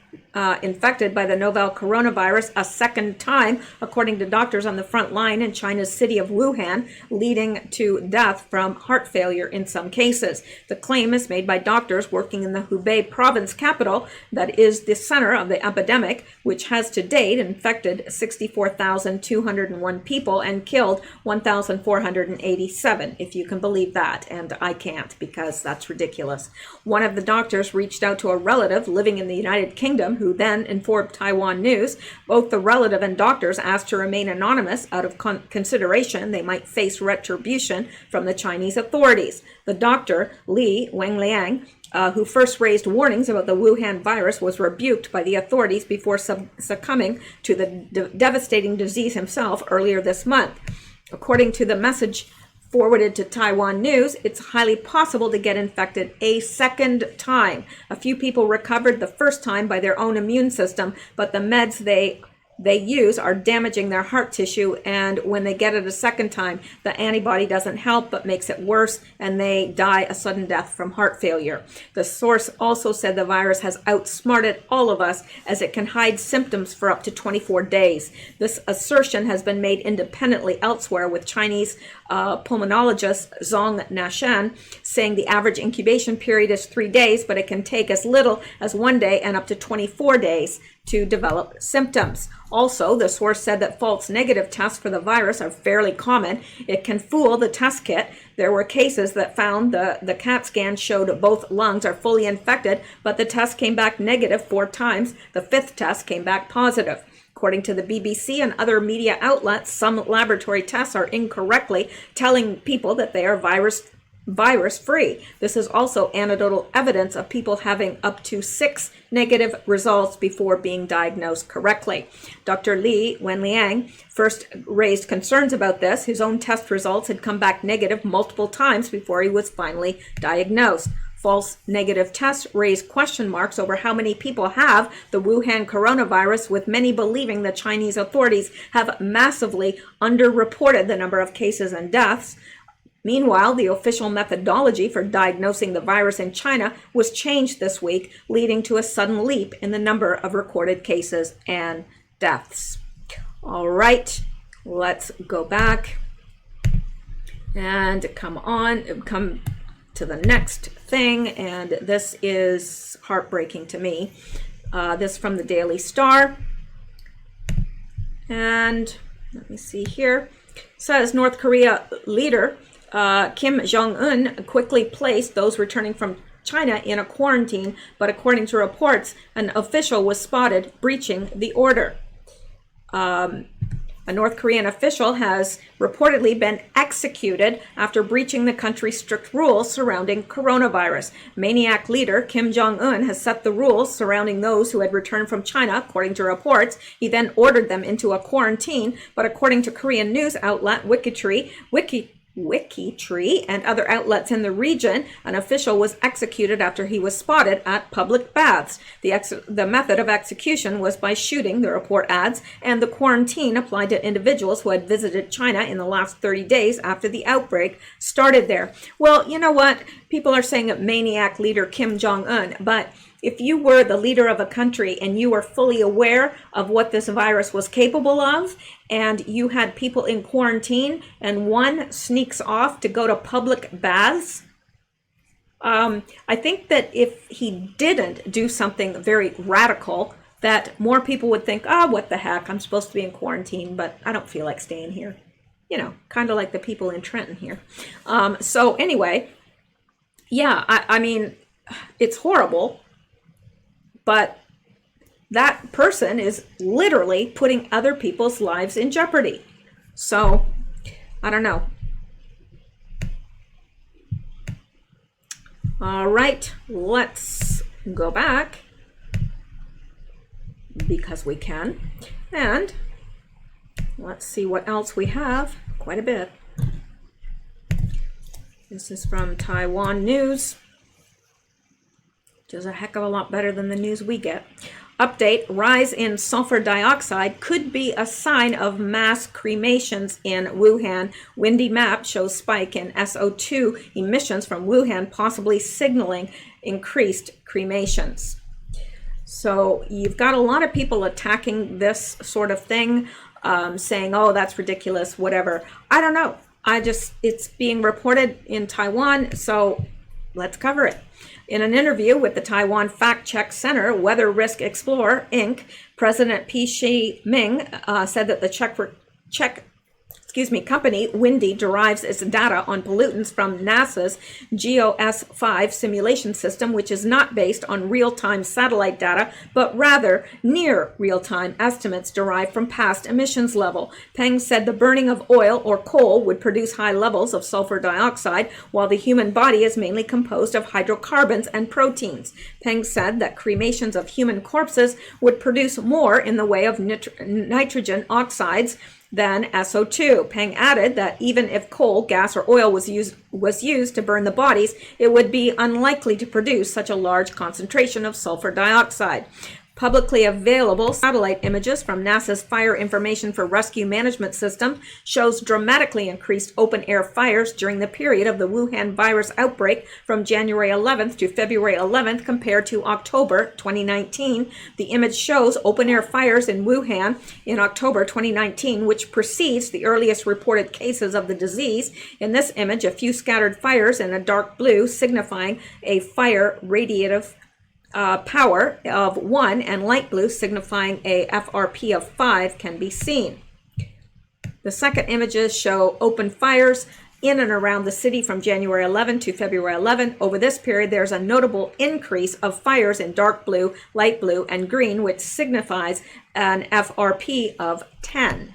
infected by the novel coronavirus a second time, according to doctors on the front line in China's city of Wuhan, leading to death from heart failure in some cases. The claim is made by doctors working in the Hubei province capital, that is the center of the epidemic, which has to date infected 64,201 people and killed 1,487, if you can believe that, and I can't, because that's ridiculous. One of the doctors reached out to a relative living in the United Kingdom, who then informed Taiwan News. Both the relative and doctors asked to remain anonymous out of consideration they might face retribution from the Chinese authorities. The doctor, Li Wenliang, who first raised warnings about the Wuhan virus, was rebuked by the authorities before succumbing to the devastating disease himself earlier this month. According to the message forwarded to Taiwan News, it's highly possible to get infected a second time. A few people recovered the first time by their own immune system, but the meds they use are damaging their heart tissue, and when they get it a second time, the antibody doesn't help but makes it worse, and they die a sudden death from heart failure. The source also said the virus has outsmarted all of us, as it can hide symptoms for up to 24 days. This assertion has been made independently elsewhere, with Chinese pulmonologist Zhong Nashan, saying the average incubation period is 3 days, but it can take as little as 1 day and up to 24 days to develop symptoms. Also, the source said that false negative tests for the virus are fairly common. It can fool the test kit. There were cases that found the CAT scan showed both lungs are fully infected, but the test came back negative 4 times. The 5th test came back positive. According to the BBC and other media outlets, some laboratory tests are incorrectly telling people that they are virus-free. This is also anecdotal evidence of people having up to 6 negative results before being diagnosed correctly. Dr. Li Wenliang first raised concerns about this. His own test results had come back negative multiple times before he was finally diagnosed. False negative tests raise question marks over how many people have the Wuhan coronavirus, with many believing the Chinese authorities have massively underreported the number of cases and deaths. Meanwhile, the official methodology for diagnosing the virus in China was changed this week, leading to a sudden leap in the number of recorded cases and deaths. All right, let's go back and come to the next thing, and this is heartbreaking to me. This from the Daily Star, and let me see here. It says North Korea leader Kim Jong-un quickly placed those returning from China in a quarantine, but according to reports, an official was spotted breaching the order. A North Korean official has reportedly been executed after breaching the country's strict rules surrounding coronavirus. Maniac leader Kim Jong-un has set the rules surrounding those who had returned from China, according to reports. He then ordered them into a quarantine, but according to Korean news outlet Wikitree and other outlets in the region, an official was executed after he was spotted at public baths. The method of execution was by shooting, the report adds, and the quarantine applied to individuals who had visited China in the last 30 days after the outbreak started there. Well, you know what? People are saying that maniac leader Kim Jong-un, but if you were the leader of a country and you were fully aware of what this virus was capable of, and you had people in quarantine and one sneaks off to go to public baths, I think that if he didn't do something very radical, that more people would think, what the heck, I'm supposed to be in quarantine, but I don't feel like staying here. You know, kind of like the people in Trenton here. So anyway, yeah, I mean, it's horrible. But that person is literally putting other people's lives in jeopardy. So, I don't know. All right, let's go back because we can. And let's see what else we have. Quite a bit. This is from Taiwan News, which is a heck of a lot better than the news we get. Update, rise in sulfur dioxide could be a sign of mass cremations in Wuhan. Windy map shows spike in SO2 emissions from Wuhan, possibly signaling increased cremations. So you've got a lot of people attacking this sort of thing, saying, oh, that's ridiculous, whatever. I don't know. It's being reported in Taiwan, so let's cover it. In an interview with the Taiwan Fact Check Center, Weather Risk Explorer, Inc., President P. Shi Ming said that the company Windy derives its data on pollutants from NASA's GEOS-5 simulation system, which is not based on real-time satellite data, but rather near real-time estimates derived from past emissions level. Peng said the burning of oil or coal would produce high levels of sulfur dioxide, while the human body is mainly composed of hydrocarbons and proteins. Peng said that cremations of human corpses would produce more in the way of nitrogen oxides than SO2. Peng added that even if coal, gas, or oil was used to burn the bodies, it would be unlikely to produce such a large concentration of sulfur dioxide. Publicly available satellite images from NASA's Fire Information for Rescue Management System shows dramatically increased open-air fires during the period of the Wuhan virus outbreak from January 11th to February 11th compared to October 2019. The image shows open-air fires in Wuhan in October 2019, which precedes the earliest reported cases of the disease. In this image, a few scattered fires in a dark blue signifying a fire radiative power of 1 and light blue signifying a FRP of 5 can be seen. The second images show open fires in and around the city from January 11 to February 11. Over this period, there's a notable increase of fires in dark blue, light blue, and green, which signifies an FRP of 10.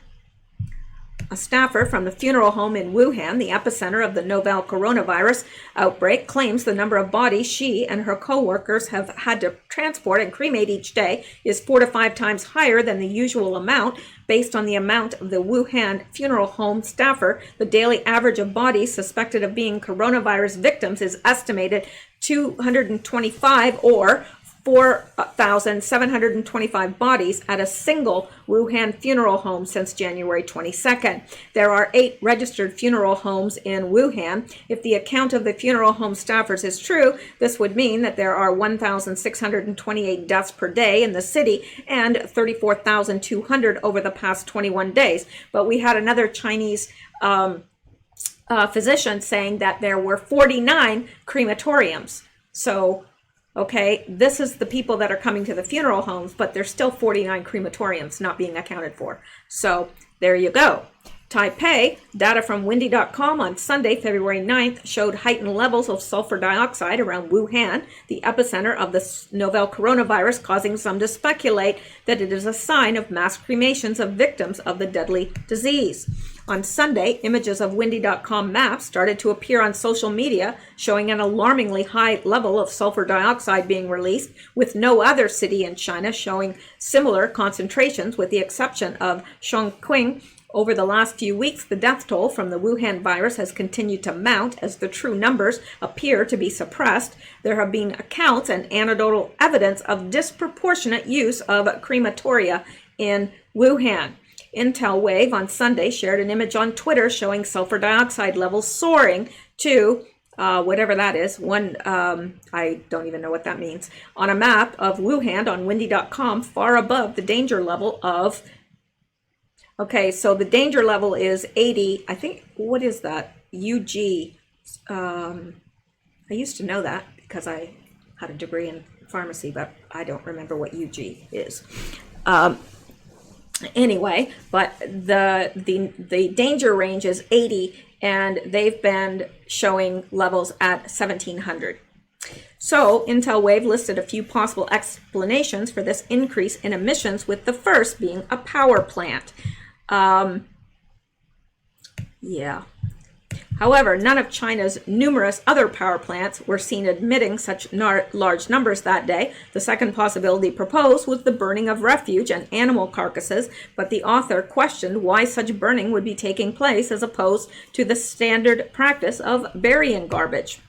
A staffer from the funeral home in Wuhan, the epicenter of the novel coronavirus outbreak, claims the number of bodies she and her co-workers have had to transport and cremate each day is 4 to 5 times higher than the usual amount. Based on the amount of the Wuhan funeral home staffer, the daily average of bodies suspected of being coronavirus victims is estimated 225 or 4,725 bodies at a single Wuhan funeral home since January 22nd. There are 8 registered funeral homes in Wuhan. If the account of the funeral home staffers is true, this would mean that there are 1,628 deaths per day in the city and 34,200 over the past 21 days. But we had another Chinese physician saying that there were 49 crematoriums. So okay, this is the people that are coming to the funeral homes, but there's still 49 crematoriums not being accounted for. So there you go. Taipei, data from windy.com on Sunday, February 9th, showed heightened levels of sulfur dioxide around Wuhan, the epicenter of the novel coronavirus, causing some to speculate that it is a sign of mass cremations of victims of the deadly disease. On Sunday, images of windy.com maps started to appear on social media, showing an alarmingly high level of sulfur dioxide being released, with no other city in China showing similar concentrations, with the exception of Chongqing. Over the last few weeks, the death toll from the Wuhan virus has continued to mount as the true numbers appear to be suppressed. There have been accounts and anecdotal evidence of disproportionate use of crematoria in Wuhan. Intel Wave on Sunday shared an image on Twitter showing sulfur dioxide levels soaring to whatever that is, I don't even know what that means, on a map of Wuhan on windy.com, far above the danger level of, okay, so the danger level is 80, I think, what is that? UG. I used to know that because I had a degree in pharmacy, but I don't remember what UG is. Anyway, but the danger range is 80, and they've been showing levels at 1700. So Intel Wave listed a few possible explanations for this increase in emissions, with the first being a power plant. However, none of China's numerous other power plants were seen emitting such large numbers that day. The second possibility proposed was the burning of refuge and animal carcasses, but the author questioned why such burning would be taking place as opposed to the standard practice of burying garbage.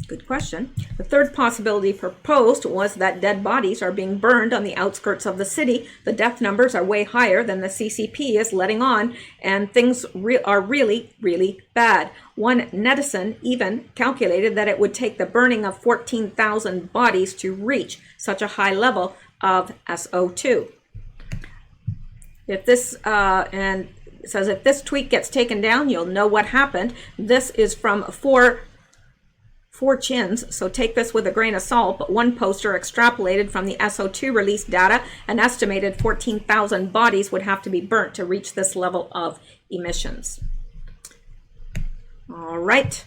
Good question. The third possibility proposed was that dead bodies are being burned on the outskirts of the city. The death numbers are way higher than the CCP is letting on, and things are really, really bad. One netizen even calculated that it would take the burning of 14,000 bodies to reach such a high level of SO2. If this, and it says, if this tweet gets taken down, you'll know what happened. This is from four chins, so take this with a grain of salt, but one poster extrapolated from the SO2 release data an estimated 14,000 bodies would have to be burnt to reach this level of emissions. All right.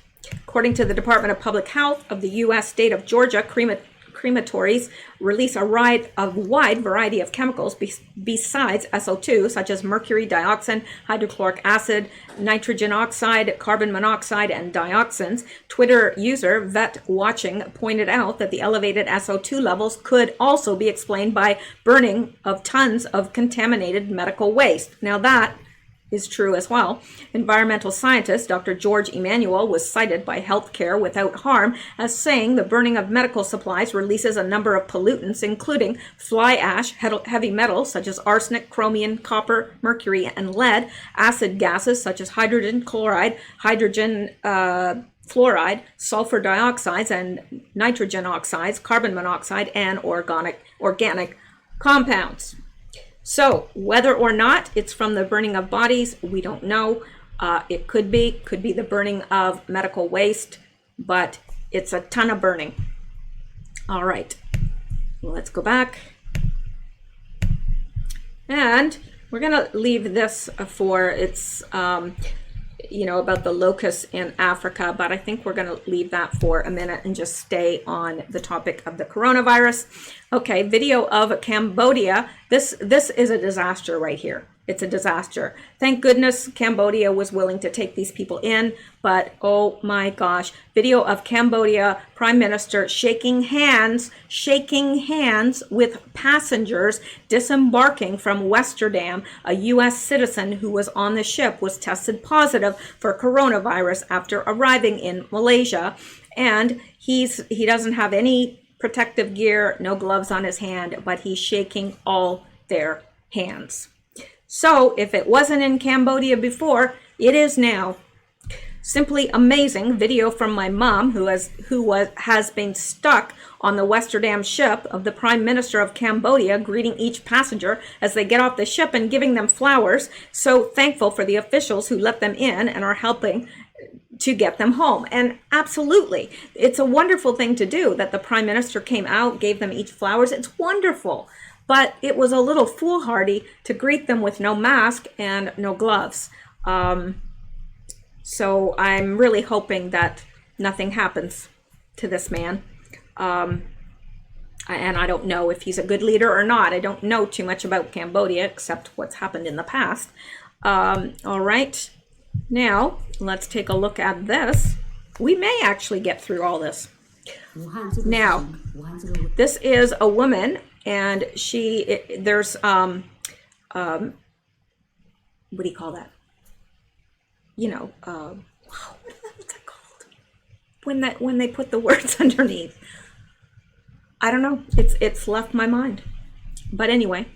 According to the Department of Public Health of the U.S. state of Georgia, crematories release a wide variety of chemicals besides SO2, such as mercury, dioxin, hydrochloric acid, nitrogen oxide, carbon monoxide, and dioxins. Twitter user Vet Watching pointed out that the elevated SO2 levels could also be explained by burning of tons of contaminated medical waste. Now that is true as well. Environmental scientist Dr. George Emanuel was cited by Healthcare Without Harm as saying the burning of medical supplies releases a number of pollutants, including fly ash, heavy metals such as arsenic, chromium, copper, mercury, and lead, acid gases such as hydrogen chloride, hydrogen fluoride, sulfur dioxides and nitrogen oxides, carbon monoxide, and organic compounds. So whether or not it's from the burning of bodies, we don't know. It could be the burning of medical waste, but it's a ton of burning. All right, let's go back. And we're gonna leave this for its, about the locusts in Africa, but I think we're gonna leave that for a minute and just stay on the topic of the coronavirus. Okay, video of Cambodia. This is a disaster right here. It's a disaster. Thank goodness Cambodia was willing to take these people in, but oh my gosh, video of Cambodia Prime Minister shaking hands with passengers disembarking from Westerdam. A U.S. citizen who was on the ship was tested positive for coronavirus after arriving in Malaysia, and he doesn't have any protective gear, no gloves on his hand, but he's shaking all their hands. So if it wasn't in Cambodia before, it is now. Simply amazing video from my mom, who has been stuck on the Westerdam ship, of the Prime Minister of Cambodia greeting each passenger as they get off the ship and giving them flowers. So thankful for the officials who let them in and are helping to get them home. And absolutely, it's a wonderful thing to do that the Prime Minister came out, gave them each flowers. It's wonderful. But it was a little foolhardy to greet them with no mask and no gloves. So I'm really hoping that nothing happens to this man. And I don't know if he's a good leader or not. I don't know too much about Cambodia except what's happened in the past. All right, now let's take a look at this. We may actually get through all this. Now, this is a woman, and there's what do you call that? What's that called? When they put the words underneath. I don't know. It's left my mind. But anyway,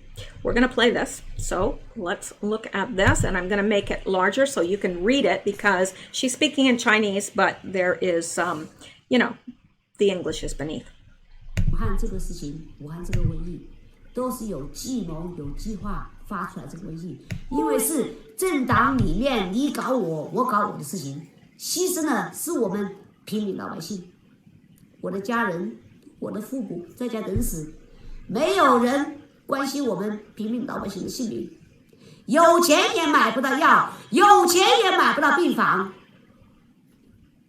we're gonna play this. So let's look at this, and I'm gonna make it larger so you can read it, because she's speaking in Chinese, but there is the English is beneath. 武汉这个事情，武汉这个瘟疫，都是有计谋、有计划发出来这个瘟疫，因为是政党里面你搞我，我搞我的事情，牺牲的是我们平民老百姓，我的家人，我的父母在家等死，没有人关心我们平民老百姓的性命，有钱也买不到药，有钱也买不到病房。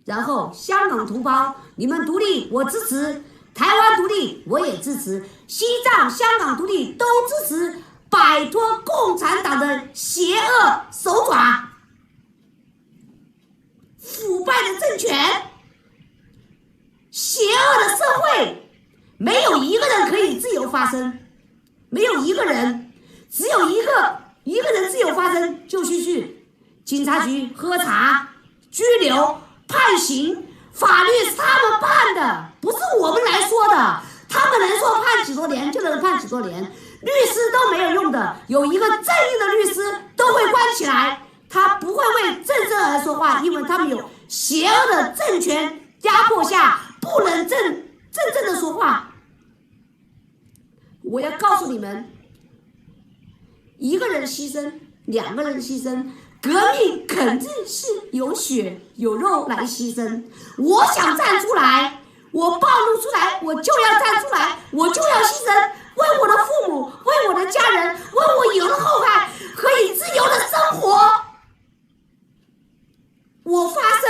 然后香港同胞，你们独立我支持，台湾独立我也支持，西藏、香港独立都支持，摆脱共产党的邪恶手爪，腐败的政权，邪恶的社会，没有一个人可以自由发声，没有一个人，只有一个人自由发声就去警察局喝茶、拘留、判刑，法律是他们判的，不是我们来说的。他们能说判几多年就能判几多年，律师都没有用的，有一个正义的律师都会关起来，他不会为政治而说话，因为他们有邪恶的政权压迫下不能真正的说话。我要告诉你们，一个人牺牲，两个人牺牲，革命肯定是有血有肉来牺牲。我想站出来，我暴露出来，我就要站出来，我就要牺牲，为我的父母，为我的家人，为我以后的后代可以自由的生活。我发声，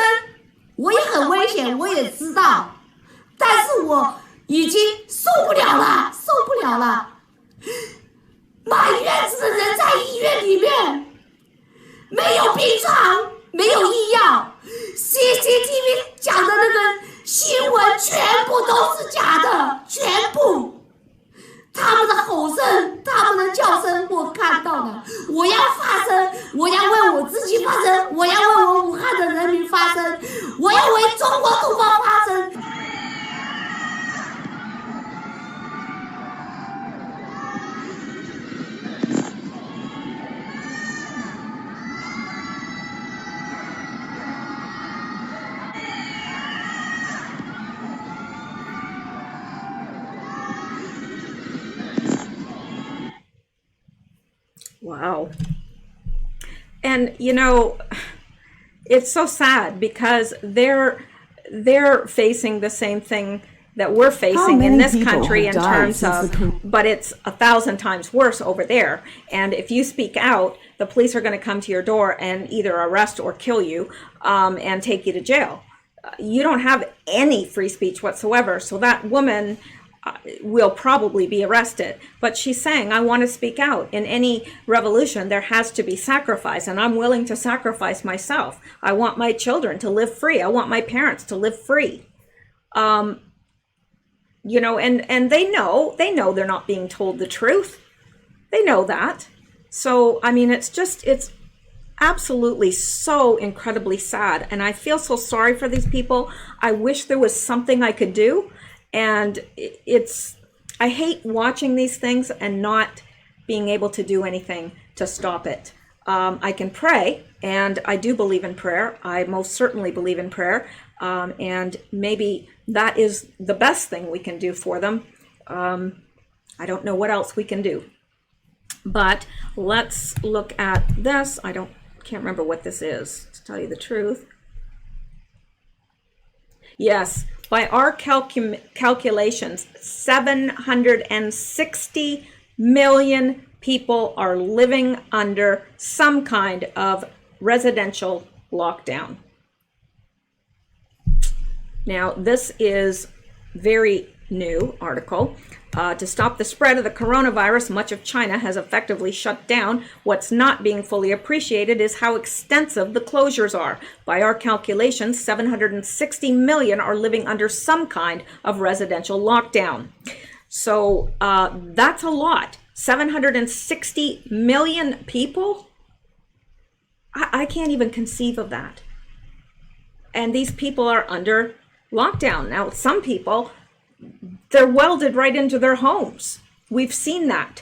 我也很危险，我也知道，但是我已经受不了了。满院子的人在医院里面，没有病床，没有医药 ，CCTV 讲的那个新闻全部都是假的，全部。他们的吼声，他们的叫声，我看到了。我要发声，我要为我发生，我要为中国同胞发声。Wow. And you know, it's so sad because they're facing the same thing that we're facing in this country in terms of, but it's 1,000 times worse over there. And if you speak out, the police are going to come to your door and either arrest or kill you and take you to jail. You don't have any free speech whatsoever. So that woman will probably be arrested. But she's saying, I want to speak out. In any revolution, there has to be sacrifice, and I'm willing to sacrifice myself. I want my children to live free. I want my parents to live free. You know, and they know they're not being told the truth. They know that. So, I mean, it's absolutely so incredibly sad. And I feel so sorry for these people. I wish there was something I could do. And I hate watching these things and not being able to do anything to stop it. I can pray, and I do believe in prayer. I most certainly believe in prayer. And maybe that is the best thing we can do for them. I don't know what else we can do. But let's look at this. Can't remember what this is, to tell you the truth. Yes, by our calculations, 760 million people are living under some kind of residential lockdown. Now, this is very new article. To stop the spread of the coronavirus, much of China has effectively shut down. What's not being fully appreciated is how extensive the closures are. By our calculations, 760 million are living under some kind of residential lockdown. So that's a lot. 760 million people? I can't even conceive of that. And these people are under lockdown. Now, some people, they're welded right into their homes. We've seen that.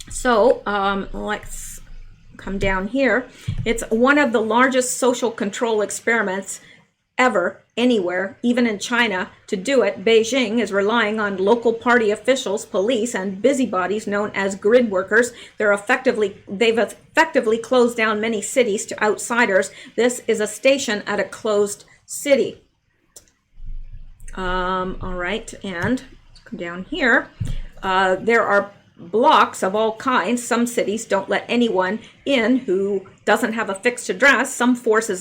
So let's come down here. It's one of the largest social control experiments ever, anywhere, even in China. To do it, Beijing is relying on local party officials, police, and busybodies known as grid workers. They've effectively closed down many cities to outsiders. This is a station at a closed city. All right, and let's come down here. There are blocks of all kinds. Some cities don't let anyone in who doesn't have a fixed address. Some force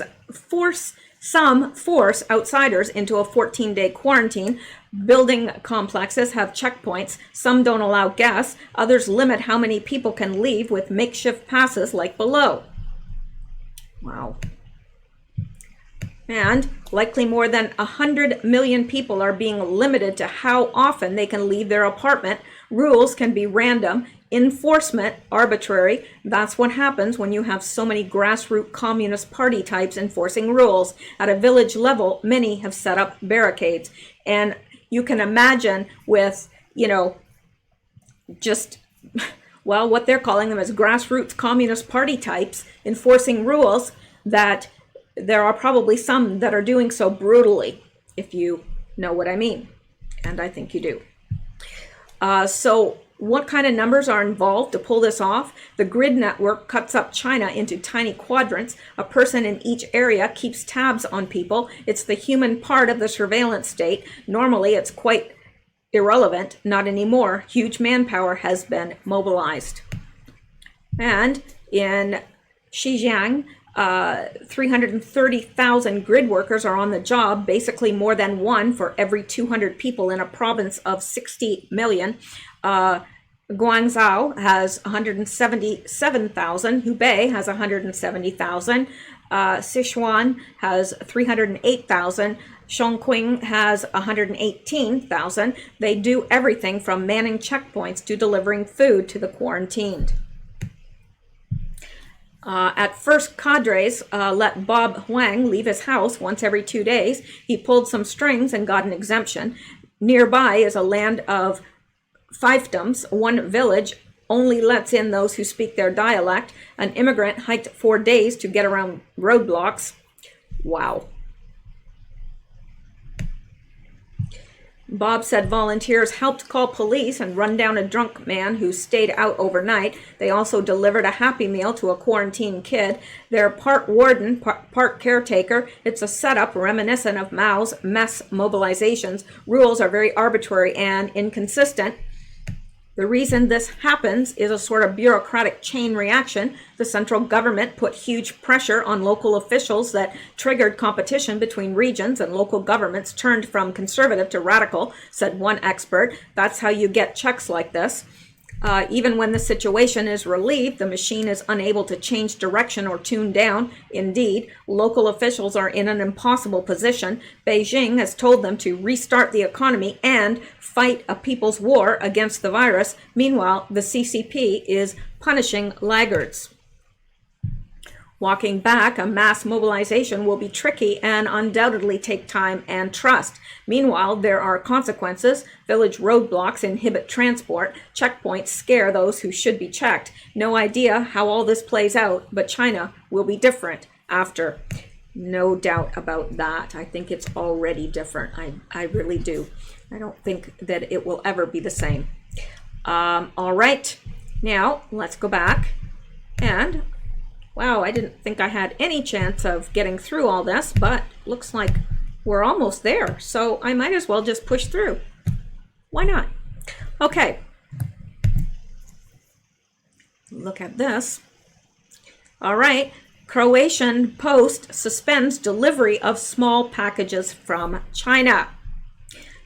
outsiders into a 14-day quarantine. Building complexes have checkpoints. Some don't allow guests. Others limit how many people can leave with makeshift passes like below. Wow. And likely more than 100 million people are being limited to how often they can leave their apartment. Rules can be random, enforcement arbitrary. That's what happens when you have so many grassroots communist party types enforcing rules. At a village level, many have set up barricades. And you can imagine with, just, well, what they're calling them as grassroots communist party types enforcing rules, that there are probably some that are doing so brutally, if you know what I mean. And I think you do. So what kind of numbers are involved to pull this off? The grid network cuts up China into tiny quadrants. A person in each area keeps tabs on people. It's the human part of the surveillance state. Normally, it's quite irrelevant. Not anymore. Huge manpower has been mobilized. And in Xinjiang, 330,000 grid workers are on the job, basically more than one for every 200 people in a province of 60 million. Guangzhou has 177,000. Hubei has 170,000. Sichuan has 308,000. Chongqing has 118,000. They do everything from manning checkpoints to delivering food to the quarantined. At first, cadres let Bob Huang leave his house once every 2 days. He pulled some strings and got an exemption. Nearby is a land of fiefdoms. One village only lets in those who speak their dialect. An immigrant hiked 4 days to get around roadblocks. Wow. Bob said volunteers helped call police and run down a drunk man who stayed out overnight. They also delivered a Happy Meal to a quarantined kid. They're part warden, part caretaker. It's a setup reminiscent of Mao's mass mobilizations. Rules are very arbitrary and inconsistent. The reason this happens is a sort of bureaucratic chain reaction. The central government put huge pressure on local officials that triggered competition between regions, and local governments turned from conservative to radical, said one expert. That's how you get checks like this. Even when the situation is relieved, the machine is unable to change direction or tune down. Indeed, local officials are in an impossible position. Beijing has told them to restart the economy and fight a people's war against the virus. Meanwhile, the CCP is punishing laggards. Walking back a mass mobilization will be tricky and undoubtedly take time and trust. Meanwhile, there are consequences. Village roadblocks inhibit transport. Checkpoints scare those who should be checked. No idea how all this plays out, but China will be different after. No doubt about that. I think it's already different. I really do. I don't think that it will ever be the same. All right. Now, let's go back and... Wow, I didn't think I had any chance of getting through all this, but looks like we're almost there. So I might as well just push through. Why not? Okay. Look at this. All right. Croatian Post suspends delivery of small packages from China.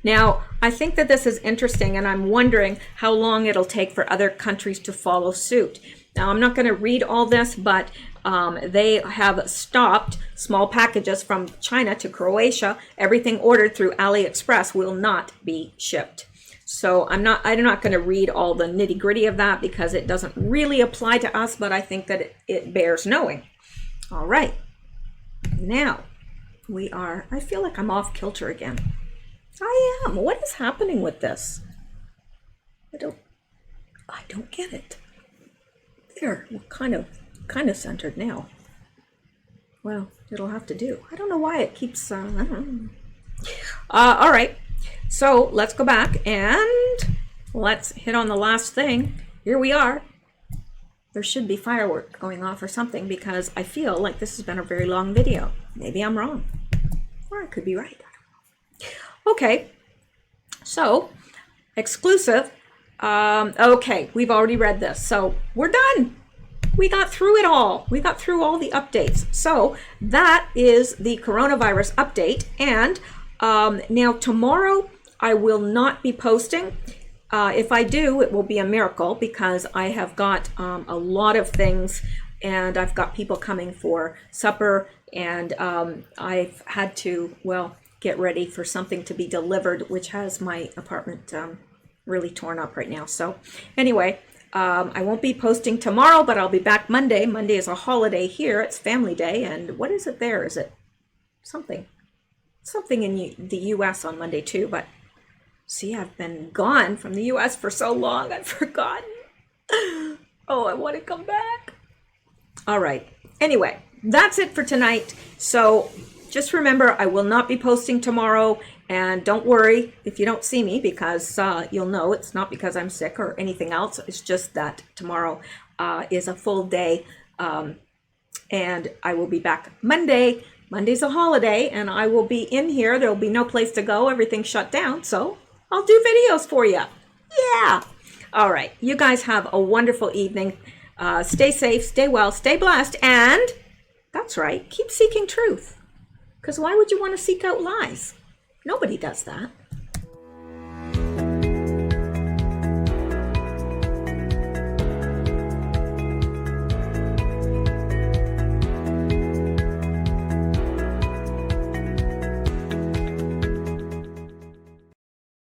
Now, I think that this is interesting, and I'm wondering how long it'll take for other countries to follow suit. Now, I'm not going to read all this, but they have stopped small packages from China to Croatia. Everything ordered through AliExpress will not be shipped. So I'm not going to read all the nitty gritty of that because it doesn't really apply to us, but I think that it bears knowing. All right. Now I feel like I'm off kilter again. I am. What is happening with this? I don't get it. There, we're kind of centered now. Well, it'll have to do. I don't know why it keeps, I don't know. All right, so let's go back and let's hit on the last thing. Here we are. There should be fireworks going off or something because I feel like this has been a very long video. Maybe I'm wrong, or I could be right. Okay, so exclusive. Okay, we've already read this, so we're done. We got through it all. We got through all the updates. So that is the coronavirus update. And now tomorrow I will not be posting. If I do, it will be a miracle because I have got a lot of things and I've got people coming for supper and I've had to, well, get ready for something to be delivered, which has my apartment really torn up right now. So anyway, I won't be posting tomorrow, but I'll be back Monday. Monday is a holiday here. It's Family Day. And what is it there? Is it something in the U.S. on Monday too? But see, I've been gone from the U.S. for so long, I've forgotten. Oh, I want to come back. All right. Anyway, that's it for tonight. So just remember, I will not be posting tomorrow. And don't worry if you don't see me because you'll know it's not because I'm sick or anything else. It's just that tomorrow is a full day and I will be back Monday. Monday's a holiday and I will be in here. There will be no place to go. Everything's shut down. So I'll do videos for you. Yeah. All right. You guys have a wonderful evening. Stay safe, stay well, stay blessed. And that's right. Keep seeking truth. Because why would you want to seek out lies? Nobody does that.